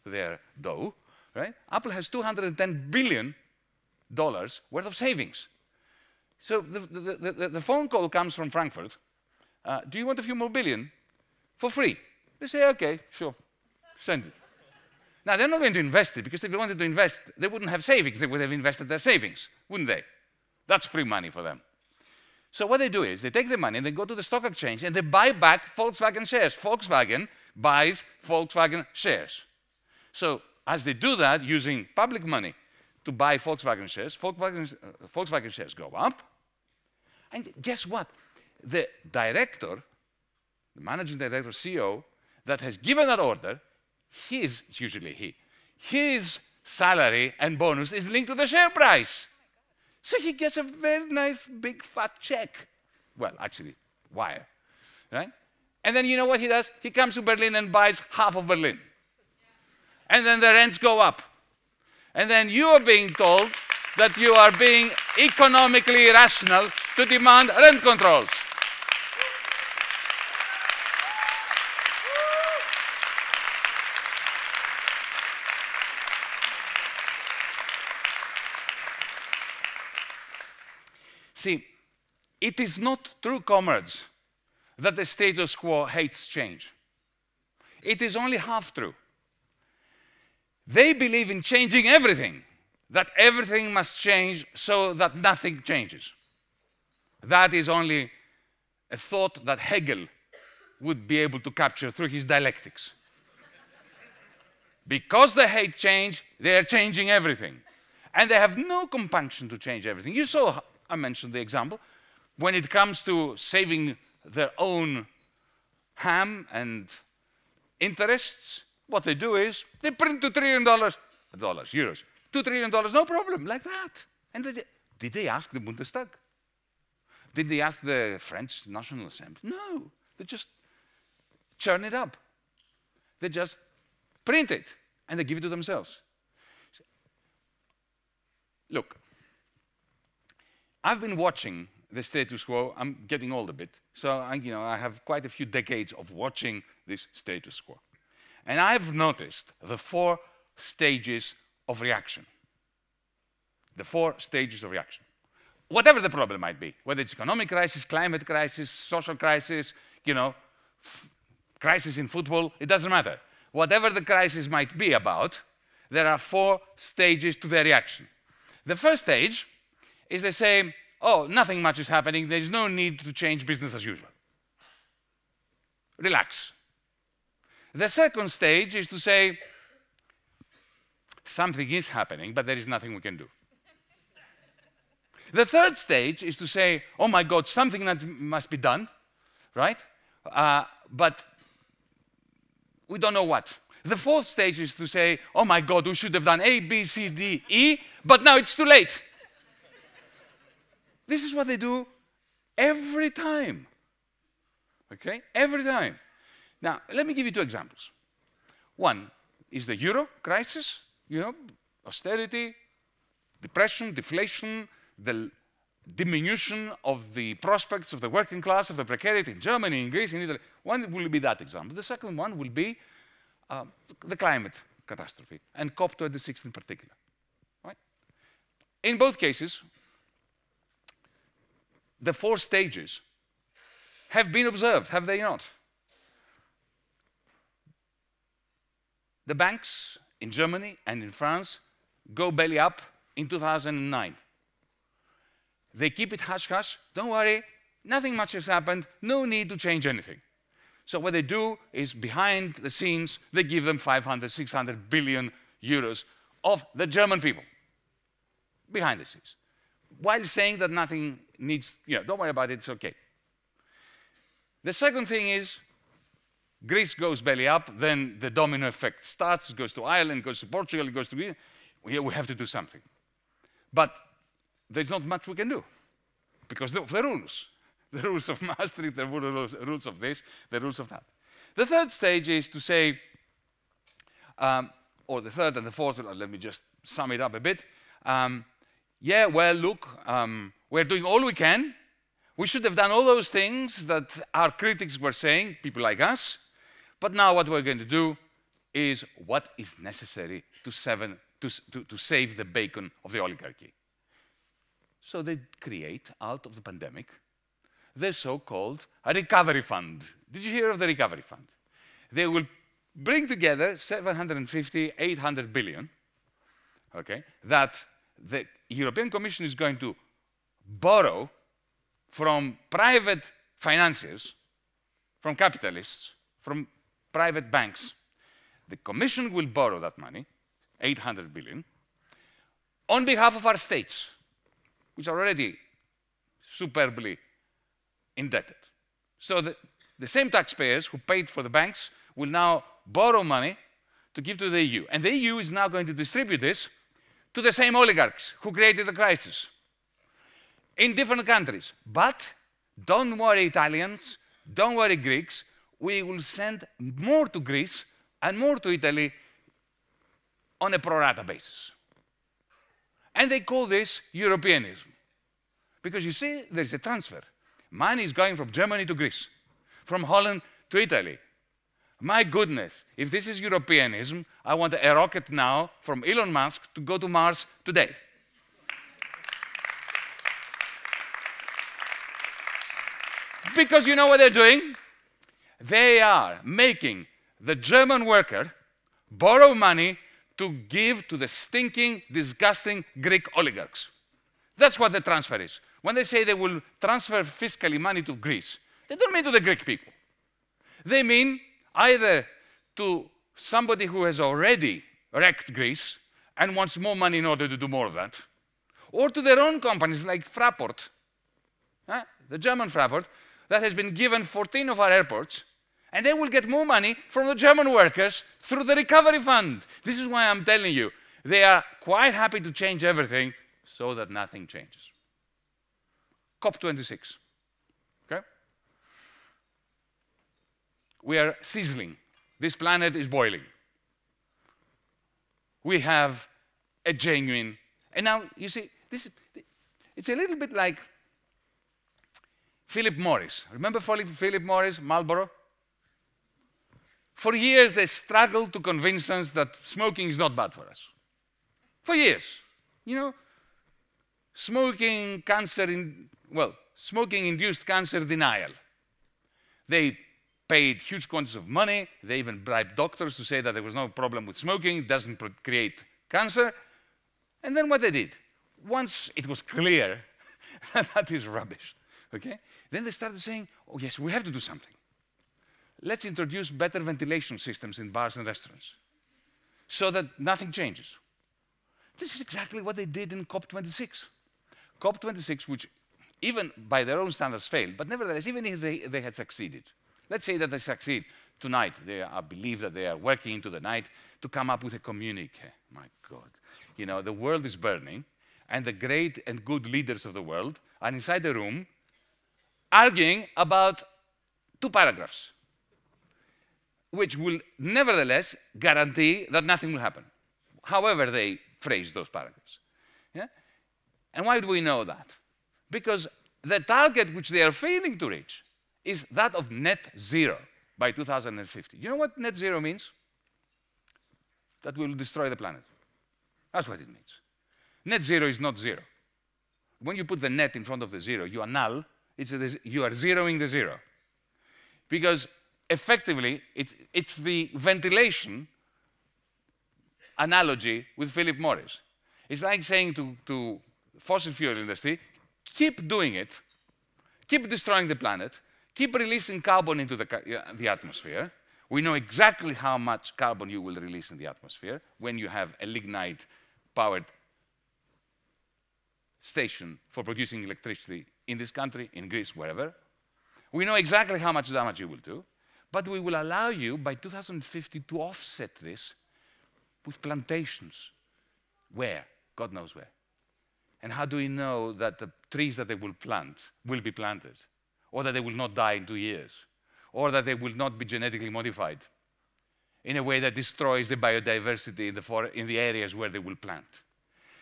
their dough, right? Apple has $210 billion worth of savings. So the phone call comes from Frankfurt. Do you want a few more billion? For free. They say, okay, sure, send it. Now, they're not going to invest it, because if they wanted to invest, they wouldn't have savings. They would have invested their savings, wouldn't they? That's free money for them. So what they do is they take the money and they go to the stock exchange and they buy back Volkswagen shares. Volkswagen buys Volkswagen shares. So as they do that using public money to buy Volkswagen shares, Volkswagen shares go up. And guess what? The director, the managing director, CEO, that has given that order, it's usually his salary and bonus is linked to the share price. So he gets a very nice, big, fat check. Well, actually, wire, right? And then you know what he does? He comes to Berlin and buys half of Berlin. And then the rents go up. And then you are being told that you are being economically irrational to demand rent controls. See, it is not true, comrades, that the status quo hates change. It is only half true. They believe in changing everything, that everything must change so that nothing changes. That is only a thought that Hegel would be able to capture through his dialectics. Because they hate change, they are changing everything. And they have no compunction to change everything. You saw, I mentioned the example, when it comes to saving their own ham and interests, what they do is they print $2 trillion, euros, $2 trillion, no problem, like that. And did they ask the Bundestag? Did they ask the French National Assembly? No, they just churn it up. They just print it, and they give it to themselves. Look, I've been watching the status quo. I'm getting old a bit, so I have quite a few decades of watching this status quo. And I've noticed the 4 stages of reaction. The 4 stages of reaction. Whatever the problem might be, whether it's economic crisis, climate crisis, social crisis, crisis in football, it doesn't matter. Whatever the crisis might be about, there are 4 stages to the reaction. The first stage is they say, oh, nothing much is happening, there's no need to change business as usual. Relax. The second stage is to say, something is happening, but there is nothing we can do. The third stage is to say, oh my God, something that must be done, right? But we don't know what. The fourth stage is to say, oh my God, we should have done A, B, C, D, E, but now it's too late. This is what they do every time, okay? Every time. Now, let me give you 2 examples. One is the euro crisis, austerity, depression, deflation, the diminution of the prospects of the working class, of the precarity in Germany, in Greece, in Italy. One will be that example. The second one will be the climate catastrophe, and COP26 in particular. Right? In both cases, the 4 stages have been observed, have they not? The banks in Germany and in France go belly up in 2009. They keep it hush-hush. Don't worry, nothing much has happened. No need to change anything. So what they do is, behind the scenes, they give them 500, 600 billion euros of the German people. Behind the scenes. While saying that nothing needs, don't worry about it, it's okay. The second thing is, Greece goes belly up, then the domino effect starts, goes to Ireland, goes to Portugal, goes to Greece. We have to do something. But there's not much we can do, because of the rules of Maastricht, the rules of this, the rules of that. The third stage is to say, or the third and the fourth, let me just sum it up a bit. Yeah, well, look, we're doing all we can. We should have done all those things that our critics were saying, people like us. But now what we're going to do is what is necessary to save the bacon of the oligarchy. So they create, out of the pandemic, the so-called recovery fund. Did you hear of the recovery fund? They will bring together 750, 800 billion, okay, that the European Commission is going to borrow from private financiers, from capitalists, from private banks. The Commission will borrow that money, 800 billion, on behalf of our states, which are already superbly indebted. So the same taxpayers who paid for the banks will now borrow money to give to the EU. And the EU is now going to distribute this to the same oligarchs who created the crisis in different countries. But don't worry, Italians, don't worry, Greeks, we will send more to Greece and more to Italy on a pro rata basis. And they call this Europeanism. Because you see, there's a transfer. Money is going from Germany to Greece, from Holland to Italy. My goodness, if this is Europeanism, I want a rocket now from Elon Musk to go to Mars today. Because you know what they're doing? They are making the German worker borrow money to give to the stinking, disgusting Greek oligarchs. That's what the transfer is. When they say they will transfer fiscally money to Greece, they don't mean to the Greek people. They mean either to somebody who has already wrecked Greece and wants more money in order to do more of that, or to their own companies like Fraport, the German Fraport, that has been given 14 of our airports, and they will get more money from the German workers through the recovery fund. This is why I'm telling you, they are quite happy to change everything so that nothing changes. COP26, okay? We are sizzling. This planet is boiling. We have a genuine, and now you see, it's a little bit like Philip Morris. Remember Philip Morris, Marlboro? For years, they struggled to convince us that smoking is not bad for us. For years. You know, smoking-induced cancer denial. They paid huge quantities of money. They even bribed doctors to say that there was no problem with smoking, it doesn't create cancer. And then what they did, once it was clear that that is rubbish, okay? Then they started saying, oh yes, we have to do something. Let's introduce better ventilation systems in bars and restaurants so that nothing changes. This is exactly what they did in COP26. COP26, which even by their own standards failed, but nevertheless, even if they had succeeded, let's say that they succeed tonight, I believe that they are working into the night to come up with a communique. My God. You know, the world is burning, and the great and good leaders of the world are inside the room arguing about 2 paragraphs, which will nevertheless guarantee that nothing will happen, however they phrase those paragraphs. Yeah? And why do we know that? Because the target which they are failing to reach is that of net zero by 2050. You know what net zero means? That we will destroy the planet. That's what it means. Net zero is not zero. When you put the net in front of the zero, you annul, you are zeroing the zero. Because effectively, it's the ventilation analogy with Philip Morris. It's like saying to fossil fuel industry, keep doing it, keep destroying the planet, keep releasing carbon into the atmosphere. We know exactly how much carbon you will release in the atmosphere when you have a lignite-powered station for producing electricity in this country, in Greece, wherever. We know exactly how much damage you will do, but we will allow you, by 2050, to offset this with plantations. Where? God knows where. And how do we know that the trees that they will plant will be planted? Or that they will not die in 2 years? Or that they will not be genetically modified? in a way that destroys the biodiversity in the areas where they will plant.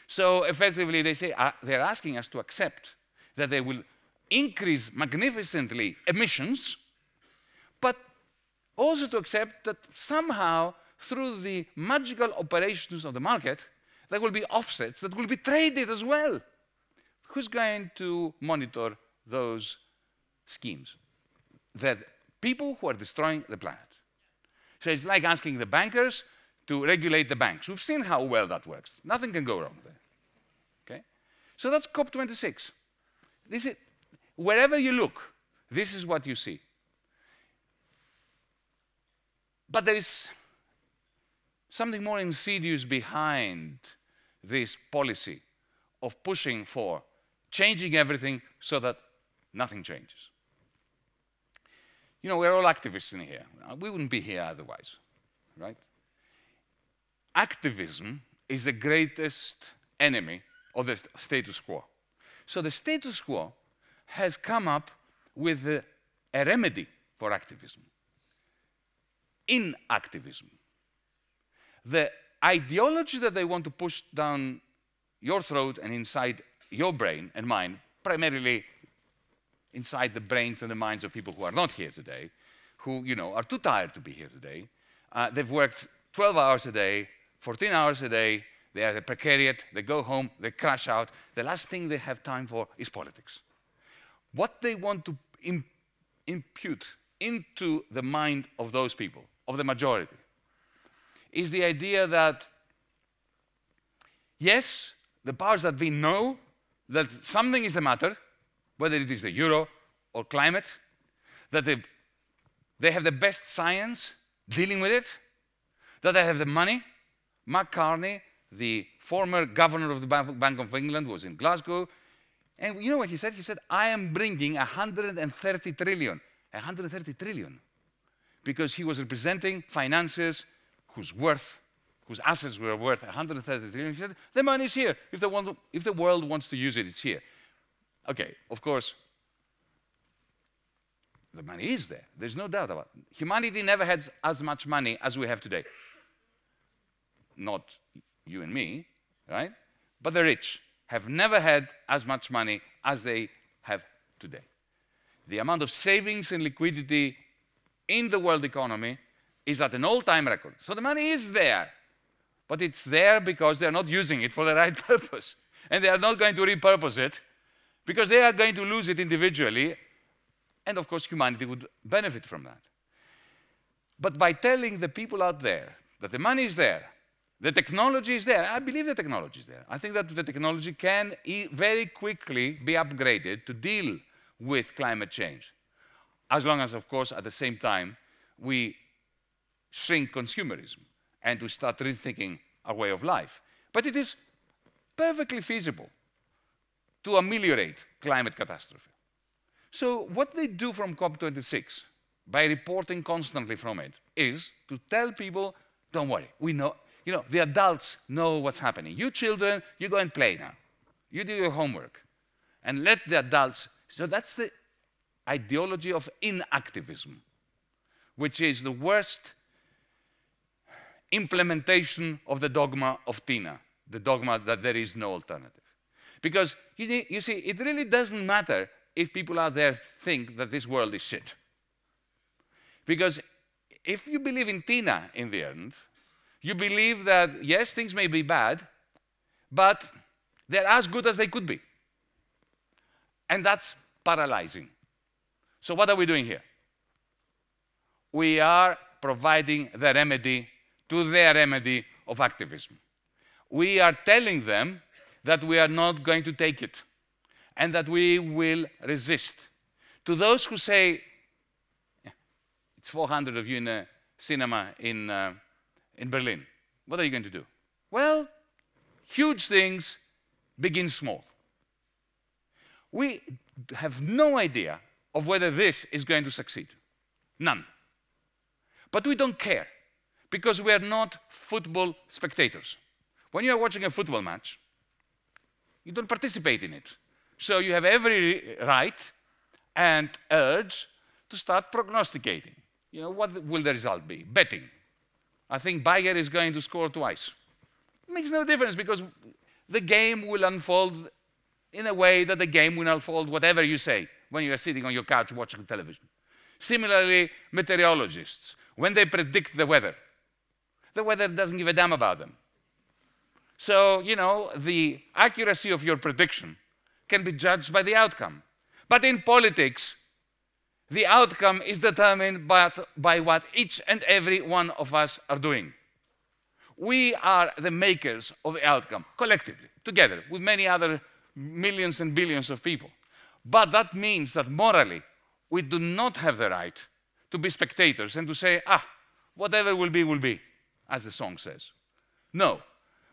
So effectively, they say they're asking us to accept that they will increase magnificently emissions, but also to accept that somehow, through the magical operations of the market, there will be offsets that will be traded as well. Who's going to monitor those schemes? The people who are destroying the planet. So it's like asking the bankers to regulate the banks. We've seen how well that works. Nothing can go wrong there. Okay? So that's COP26. Wherever you look, this is what you see. But there is something more insidious behind this policy of pushing for changing everything so that nothing changes. You know, we're all activists in here. We wouldn't be here otherwise, right? Activism is the greatest enemy of the status quo. So the status quo has come up with a remedy for activism. Inactivism. The ideology that they want to push down your throat and inside your brain and mine, primarily inside the brains and the minds of people who are not here today, who, you know, are too tired to be here today. They've worked 12 hours a day, 14 hours a day, they are precariat, they go home, they crash out. The last thing they have time for is politics. What they want to impute into the mind of those people, of the majority, is the idea that, yes, the powers that be know that something is the matter, whether it is the euro or climate, that they have the best science dealing with it, that they have the money. Mark Carney, the former governor of the Bank of England, was in Glasgow, and you know what he said? He said, I am bringing 130 trillion. 130 trillion. Because he was representing financiers whose assets were worth 130 trillion. He said, the money is here. If the world wants to use it, it's here. Okay, of course, the money is there. There's no doubt about it. Humanity never had as much money as we have today. Not you and me, right? But the rich have never had as much money as they have today. The amount of savings and liquidity in the world economy is at an all-time record. So the money is there, but it's there because they're not using it for the right purpose. And they are not going to repurpose it because they are going to lose it individually, and of course humanity would benefit from that. But by telling the people out there that the money is there, the technology is there, I believe the technology is there. I think that the technology can very quickly be upgraded to deal with climate change, as long as, of course, at the same time, we shrink consumerism and we start rethinking our way of life. But it is perfectly feasible to ameliorate climate catastrophe. So what they do from COP26, by reporting constantly from it, is to tell people, don't worry, we know, you know, the adults know what's happening. You children, you go and play now. You do your homework. And let the adults. So that's the ideology of inactivism, which is the worst implementation of the dogma of Tina, the dogma that there is no alternative. Because, you see, it really doesn't matter if people out there think that this world is shit. Because if you believe in Tina in the end, you believe that, yes, things may be bad, but they're as good as they could be. And that's paralyzing. So what are we doing here? We are providing the remedy to their remedy of activism. We are telling them that we are not going to take it and that we will resist. To those who say, yeah, it's 400 of you in a cinema in Berlin, what are you going to do? Well, huge things begin small. We have no idea of whether this is going to succeed. None. But we don't care, because we are not football spectators. When you are watching a football match, you don't participate in it. So you have every right and urge to start prognosticating. You know, what will the result be? Betting. I think Bayer is going to score twice. It makes no difference because the game will unfold in a way that the game will unfold whatever you say when you are sitting on your couch watching television. Similarly, meteorologists, when they predict the weather doesn't give a damn about them. So, you know, the accuracy of your prediction can be judged by the outcome. But in politics, the outcome is determined by what each and every one of us are doing. We are the makers of the outcome, collectively, together, with many other millions and billions of people. But that means that morally, we do not have the right to be spectators and to say, whatever will be, as the song says. No.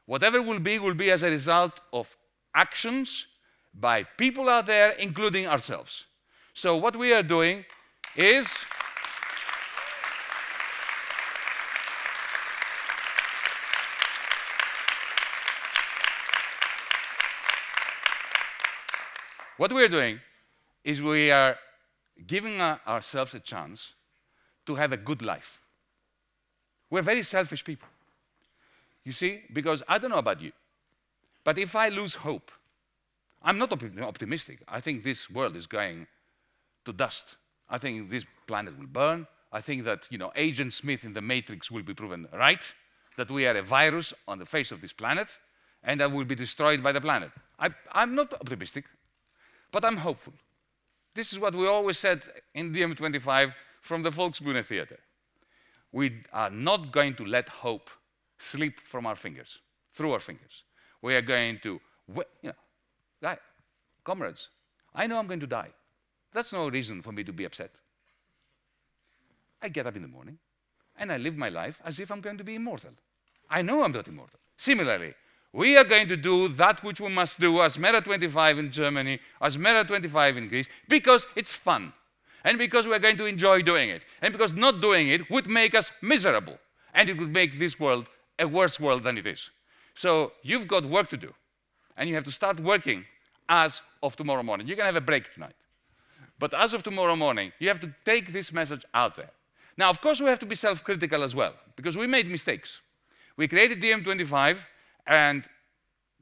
Whatever will be as a result of actions by people out there, including ourselves. So what we are doing is we are giving ourselves a chance to have a good life. We're very selfish people. You see, because I don't know about you, but if I lose hope, I'm not optimistic. I think this world is going to dust. I think this planet will burn. I think that, you know, Agent Smith in the Matrix will be proven right, that we are a virus on the face of this planet, and that will be destroyed by the planet. I'm not optimistic, but I'm hopeful. This is what we always said in DiEM25 from the Volksbühne Theater. We are not going to let hope slip from our fingers, through our fingers. We are going to, comrades, I know I'm going to die. That's no reason for me to be upset. I get up in the morning and I live my life as if I'm going to be immortal. I know I'm not immortal. Similarly, we are going to do that which we must do as Mera25 in Germany, as Mera25 in Greece, because it's fun, and because we're going to enjoy doing it, and because not doing it would make us miserable, and it would make this world a worse world than it is. So you've got work to do, and you have to start working as of tomorrow morning. You can have a break tonight. But as of tomorrow morning, you have to take this message out there. Now, of course, we have to be self-critical as well, because we made mistakes. We created DiEM25, and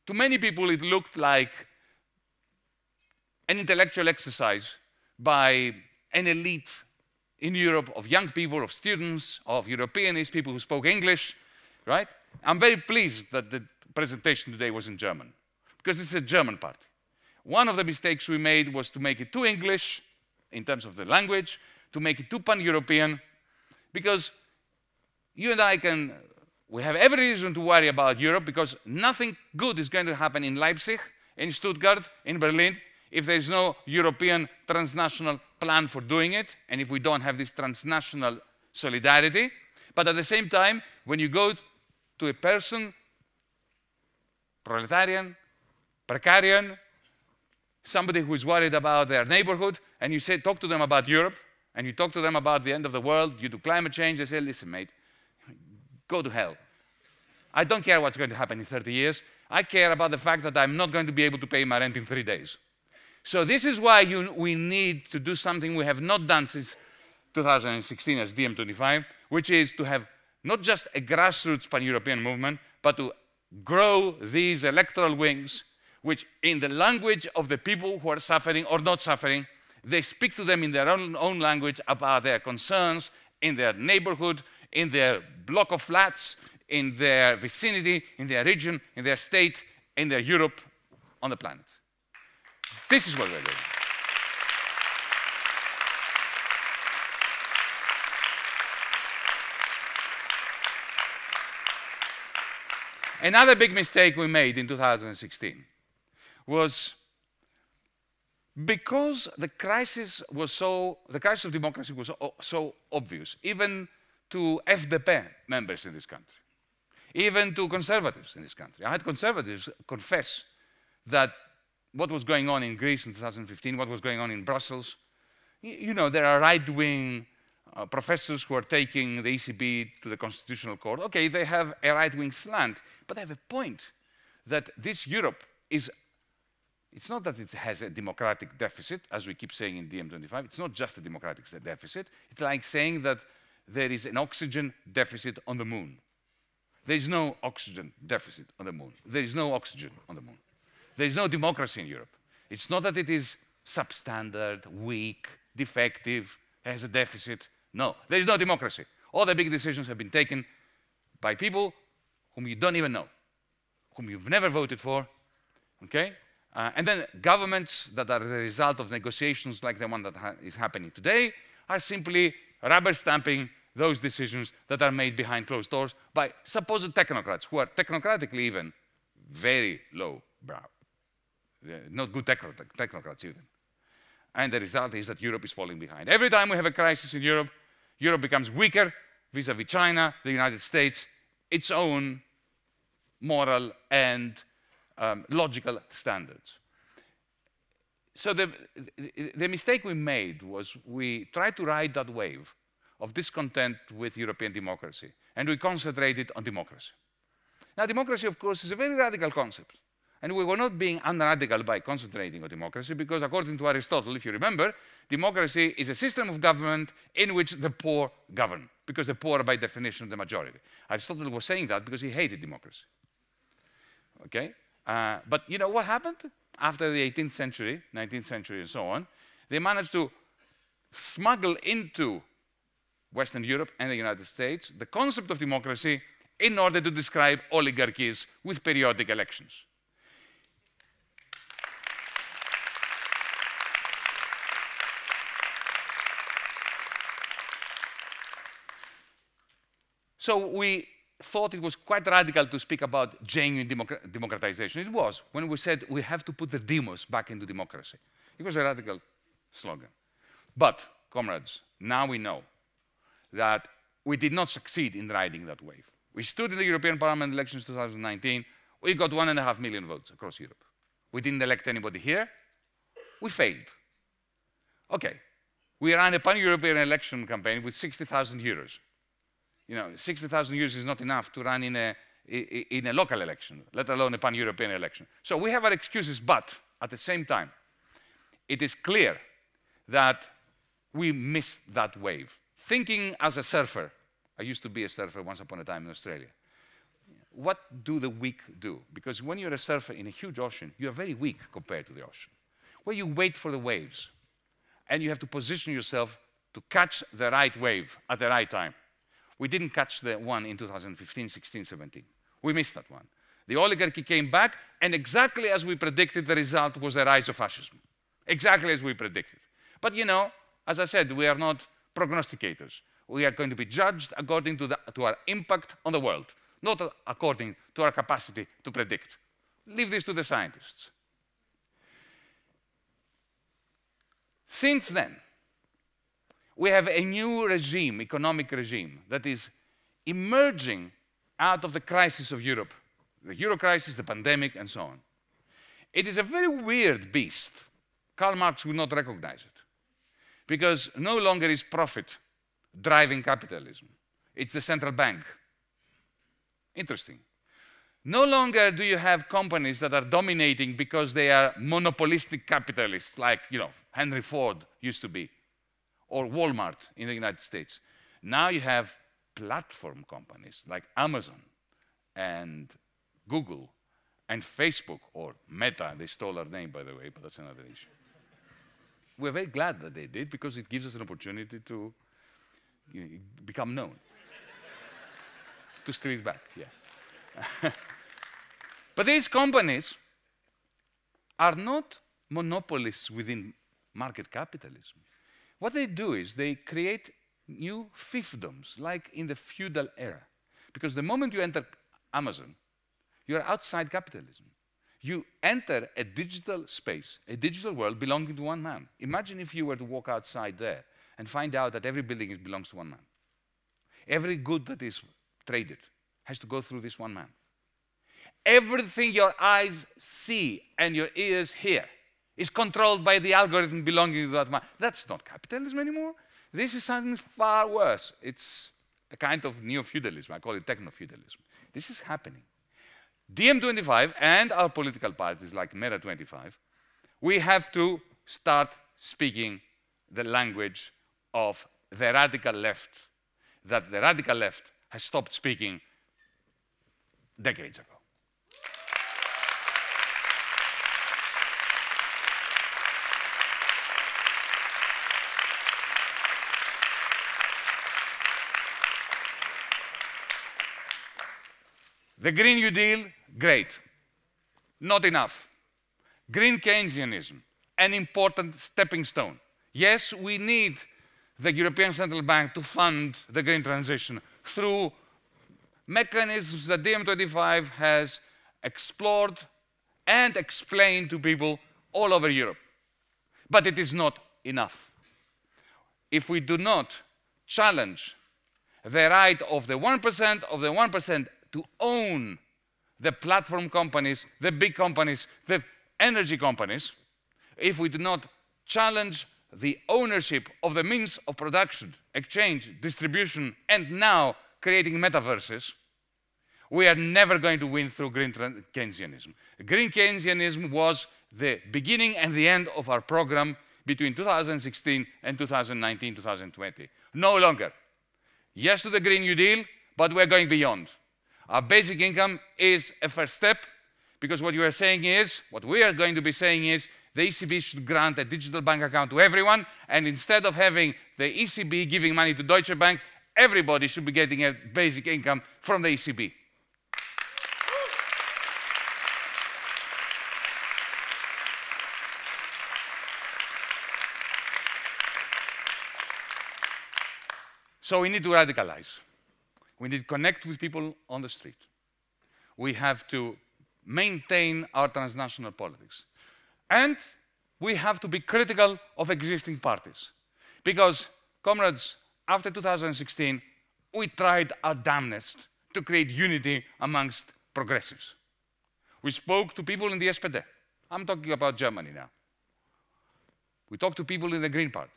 to many people, it looked like an intellectual exercise by an elite in Europe of young people, of students, of Europeanists, people who spoke English, right? I'm very pleased that the presentation today was in German, because this is a German party. One of the mistakes we made was to make it too English in terms of the language, to make it too pan-European, because you and I we have every reason to worry about Europe, because nothing good is going to happen in Leipzig, in Stuttgart, in Berlin, if there is no European transnational plan for doing it, and if we don't have this transnational solidarity. But at the same time, when you go to a person, proletarian, precarian, somebody who is worried about their neighborhood, and you say, talk to them about Europe, and you talk to them about the end of the world due to climate change, they say, listen, mate, go to hell. I don't care what's going to happen in 30 years. I care about the fact that I'm not going to be able to pay my rent in 3 days. So this is why we need to do something we have not done since 2016 as DiEM25, which is to have not just a grassroots pan-European movement, but to grow these electoral wings, which in the language of the people who are suffering or not suffering, they speak to them in their own language about their concerns in their neighborhood, in their block of flats, in their vicinity, in their region, in their state, in their Europe, on the planet. This is what we're doing. Another big mistake we made in 2016 was because the crisis of democracy was so obvious, even to FDP members in this country, even to conservatives in this country. I had conservatives confess that what was going on in Greece in 2015, what was going on in Brussels, you know, there are right-wing professors who are taking the ECB to the Constitutional Court. Okay, they have a right-wing slant, but they have a point that this Europe is, it's not that it has a democratic deficit, as we keep saying in DiEM25. It's not just a democratic deficit. It's like saying that there is an oxygen deficit on the moon. There is no oxygen deficit on the moon. There is no oxygen on the moon. There is no democracy in Europe. It's not that it is substandard, weak, defective, has a deficit. No, there is no democracy. All the big decisions have been taken by people whom you don't even know, whom you've never voted for, okay? And then governments that are the result of negotiations like the one that is happening today are simply rubber stamping those decisions that are made behind closed doors by supposed technocrats, who are technocratically even very low brow. Not good technocrats even. And the result is that Europe is falling behind. Every time we have a crisis in Europe, Europe becomes weaker vis-à-vis China, the United States, its own moral and logical standards. So the mistake we made was we tried to ride that wave of discontent with European democracy, and we concentrated on democracy. Now, democracy, of course, is a very radical concept. And we were not being unradical by concentrating on democracy, because according to Aristotle, if you remember, democracy is a system of government in which the poor govern, because the poor are by definition the majority. Aristotle was saying that because he hated democracy. Okay? But you know what happened? After the 18th century, 19th century, and so on, they managed to smuggle into Western Europe and the United States the concept of democracy in order to describe oligarchies with periodic elections. So we thought it was quite radical to speak about genuine democratization. It was, when we said we have to put the demos back into democracy. It was a radical slogan. But, comrades, now we know that we did not succeed in riding that wave. We stood in the European Parliament elections 2019. We got 1.5 million votes across Europe. We didn't elect anybody here. We failed. Okay, we ran a pan-European election campaign with 60,000 euros. You know, 60,000 euros is not enough to run in a local election, let alone a pan-European election. So we have our excuses, but at the same time, it is clear that we missed that wave. Thinking as a surfer, I used to be a surfer once upon a time in Australia. What do the weak do? Because when you're a surfer in a huge ocean, you're very weak compared to the ocean. Well, you wait for the waves, and you have to position yourself to catch the right wave at the right time. We didn't catch the one in 2015, 16, 17. We missed that one. The oligarchy came back, and exactly as we predicted, the result was the rise of fascism. Exactly as we predicted. But you know, as I said, we are not prognosticators. We are going to be judged according to our impact on the world, not according to our capacity to predict. Leave this to the scientists. Since then, we have a new regime, economic regime, that is emerging out of the crisis of Europe, the Euro crisis, the pandemic, and so on. It is a very weird beast. Karl Marx would not recognize it, because no longer is profit driving capitalism. It's the central bank. Interesting. No longer do you have companies that are dominating because they are monopolistic capitalists, like, you know, Henry Ford used to be, or Walmart in the United States. Now you have platform companies like Amazon and Google and Facebook, or Meta. They stole our name, by the way, but that's another issue. We're very glad that they did, because it gives us an opportunity to become known. To steal it back, yeah. But these companies are not monopolists within market capitalism. What they do is they create new fiefdoms, like in the feudal era. Because the moment you enter Amazon, you're outside capitalism. You enter a digital space, a digital world belonging to one man. Imagine if you were to walk outside there and find out that every building belongs to one man. Every good that is traded has to go through this one man. Everything your eyes see and your ears hear is controlled by the algorithm belonging to that man. That's not capitalism anymore. This is something far worse. It's a kind of neo-feudalism. I call it techno-feudalism. This is happening. DiEM25 and our political parties like Meta25, we have to start speaking the language of the radical left, that the radical left has stopped speaking decades ago. The Green New Deal, great. Not enough. Green Keynesianism, an important stepping stone. Yes, we need the European Central Bank to fund the green transition through mechanisms that DiEM25 has explored and explained to people all over Europe. But it is not enough. If we do not challenge the right of the 1% to own the platform companies, the big companies, the energy companies, if we do not challenge the ownership of the means of production, exchange, distribution, and now creating metaverses, we are never going to win through green Keynesianism. Green Keynesianism was the beginning and the end of our program between 2016 and 2019, 2020. No longer. Yes to the Green New Deal, but we're going beyond. Our basic income is a first step, because what we are going to be saying is, the ECB should grant a digital bank account to everyone, and instead of having the ECB giving money to Deutsche Bank, everybody should be getting a basic income from the ECB. So we need to radicalize. We need to connect with people on the street. We have to maintain our transnational politics. And we have to be critical of existing parties. Because, comrades, after 2016, we tried our damnedest to create unity amongst progressives. We spoke to people in the SPD. I'm talking about Germany now. We talked to people in the Green Party.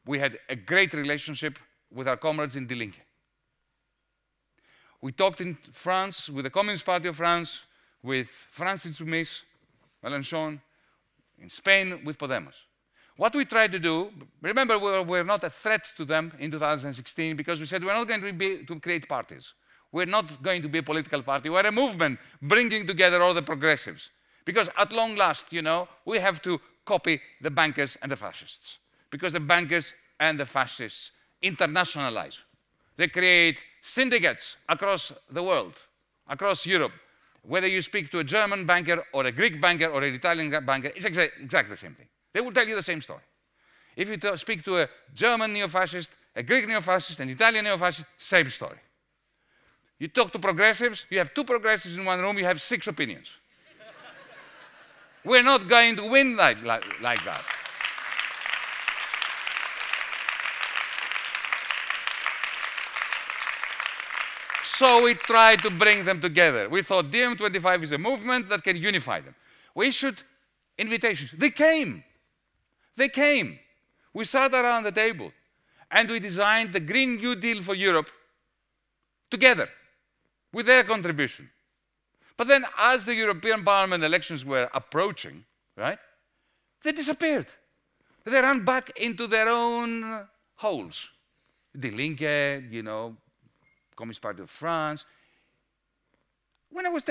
We had a great relationship with our comrades in Die Linke. We talked in France with the Communist Party of France, with France Insoumise, Mélenchon, in Spain with Podemos. What we tried to do, remember we were not a threat to them in 2016 because we said we're not going to create parties. We're not going to be a political party. We're a movement bringing together all the progressives. Because at long last, you know, we have to copy the bankers and the fascists. Because the bankers and the fascists internationalize. They create syndicates across the world, across Europe. Whether you speak to a German banker or a Greek banker or an Italian banker, it's exactly the same thing. They will tell you the same story. If you speak to a German neo-fascist, a Greek neo-fascist, an Italian neo-fascist, same story. You talk to progressives, you have two progressives in one room, you have 6 opinions. We're not going to win like that. So we tried to bring them together. We thought DiEM25 is a movement that can unify them. We issued invitations. They came. They came. We sat around the table and we designed the Green New Deal for Europe together with their contribution. But then as the European Parliament elections were approaching, right, they disappeared. They ran back into their own holes. Die Linke, you know, Communist Party of France. When I was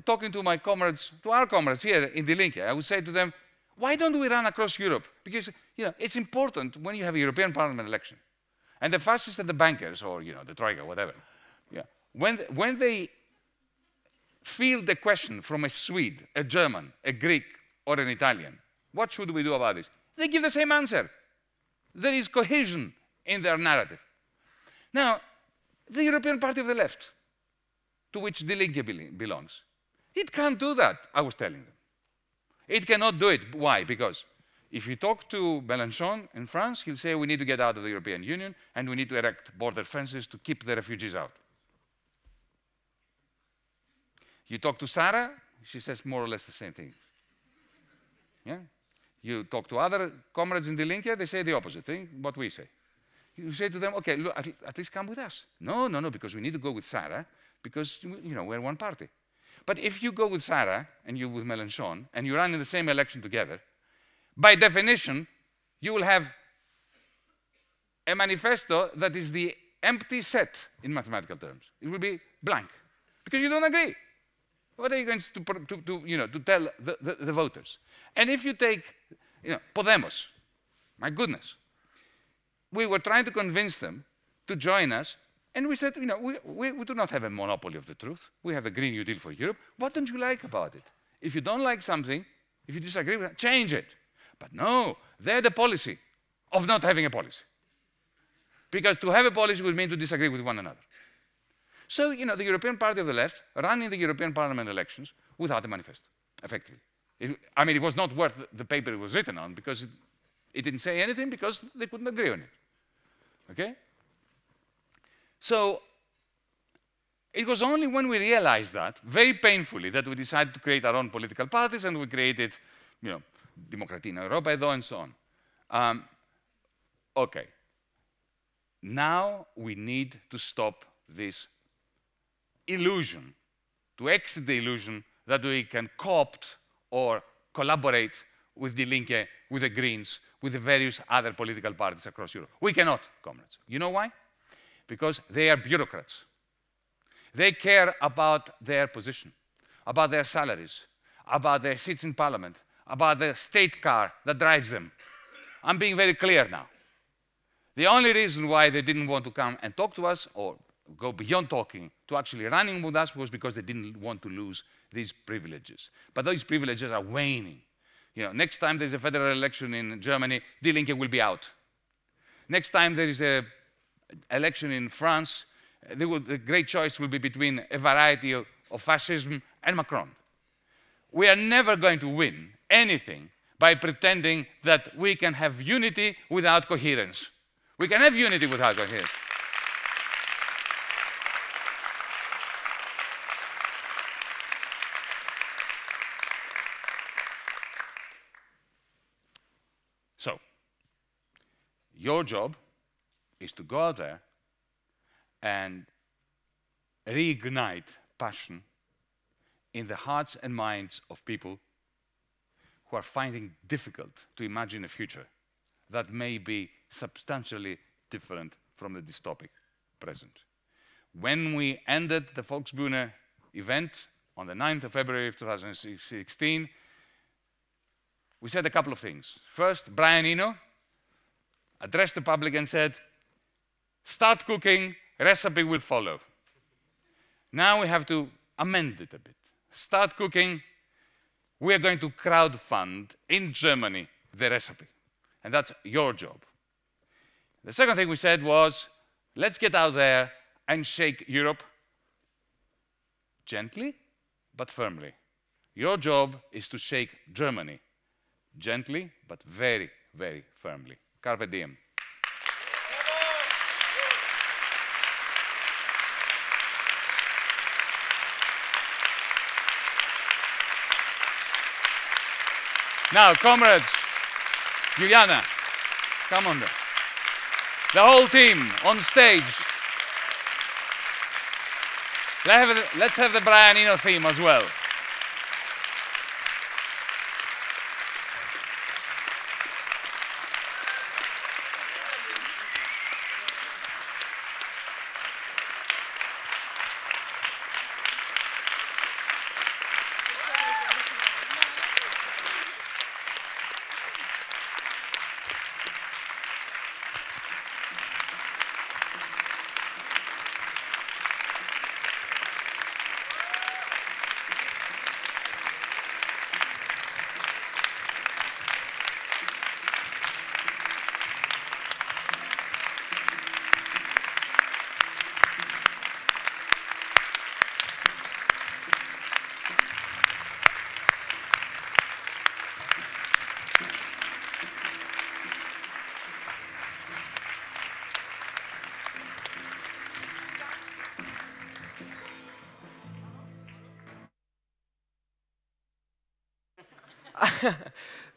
talking to my comrades, to our comrades here in Die Linke, I would say to them, why don't we run across Europe? Because, you know, it's important when you have a European Parliament election. And the fascists and the bankers, or, you know, the Troika, whatever, yeah, when they field the question from a Swede, a German, a Greek, or an Italian, what should we do about this? They give the same answer. There is cohesion in their narrative. Now, the European Party of the Left, to which Die Linke belongs, it can't do that, I was telling them. It cannot do it. Why? Because if you talk to Mélenchon in France, he'll say we need to get out of the European Union and we need to erect border fences to keep the refugees out. You talk to Sarah, she says more or less the same thing. Yeah? You talk to other comrades in Die Linke, they say the opposite thing, what we say. You say to them, okay, look, at least come with us. No, because we need to go with Sarah, because, you know, we're one party. But if you go with Sarah, and you with Mélenchon, and you run in the same election together, by definition, you will have a manifesto that is the empty set in mathematical terms. It will be blank because you don't agree. What are you going to tell the voters? And if you take Podemos, my goodness, we were trying to convince them to join us, and we said, we do not have a monopoly of the truth. We have a Green New Deal for Europe. What don't you like about it? If you don't like something, if you disagree with it, change it. But no, they had the policy of not having a policy. Because to have a policy would mean to disagree with one another. So, the European Party of the Left ran in the European Parliament elections without a manifesto, effectively. It was not worth the paper it was written on because it didn't say anything because they couldn't agree on it. Okay? So, it was only when we realized that, very painfully, that we decided to create our own political parties, and we created, Demokratina Europa and so on. Okay. Now we need to stop this illusion, to exit the illusion that we can co-opt or collaborate with Die Linke, with the Greens, with the various other political parties across Europe. We cannot, comrades. You know why? Because they are bureaucrats. They care about their position, about their salaries, about their seats in parliament, about the state car that drives them. I'm being very clear now. The only reason why they didn't want to come and talk to us or go beyond talking to actually running with us was because they didn't want to lose these privileges. But those privileges are waning. Next time there's a federal election in Germany, Die Linke will be out. Next time there is an election in France, the great choice will be between a variety of fascism and Macron. We are never going to win anything by pretending that we can have unity without coherence. We can have unity without coherence. So, your job is to go out there and reignite passion in the hearts and minds of people who are finding it difficult to imagine a future that may be substantially different from the dystopic present. When we ended the Volksbühne event on the 9th of February of 2016, we said a couple of things. First, Brian Eno addressed the public and said, start cooking, recipe will follow. Now we have to amend it a bit. Start cooking, we are going to crowdfund in Germany the recipe. And that's your job. The second thing we said was, let's get out there and shake Europe gently but firmly. Your job is to shake Germany gently but very, very firmly. Carpe diem. Now, comrades, Juliana, come on there. The whole team on stage. Let's have the Brian Eno theme as well.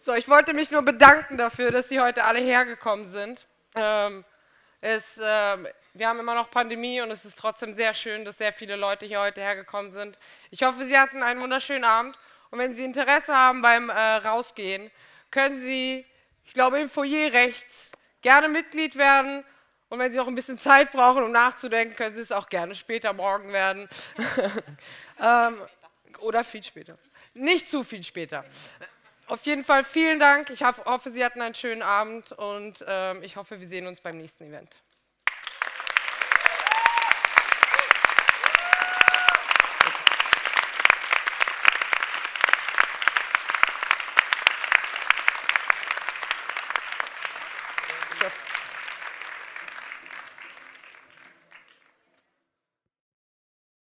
So, ich wollte mich nur bedanken dafür, dass Sie heute alle hergekommen sind. Wir haben immer noch Pandemie und es ist trotzdem sehr schön, dass sehr viele Leute hier heute hergekommen sind. Ich hoffe, Sie hatten einen wunderschönen Abend und wenn Sie Interesse haben beim Rausgehen, können Sie, ich glaube im Foyer rechts, gerne Mitglied werden Und wenn Sie auch ein bisschen Zeit brauchen, um nachzudenken, können Sie es auch gerne später morgen werden. Oder viel später. Nicht zu viel später. Auf jeden Fall vielen Dank. Ich hoffe, Sie hatten einen schönen Abend und ich hoffe, wir sehen uns beim nächsten Event.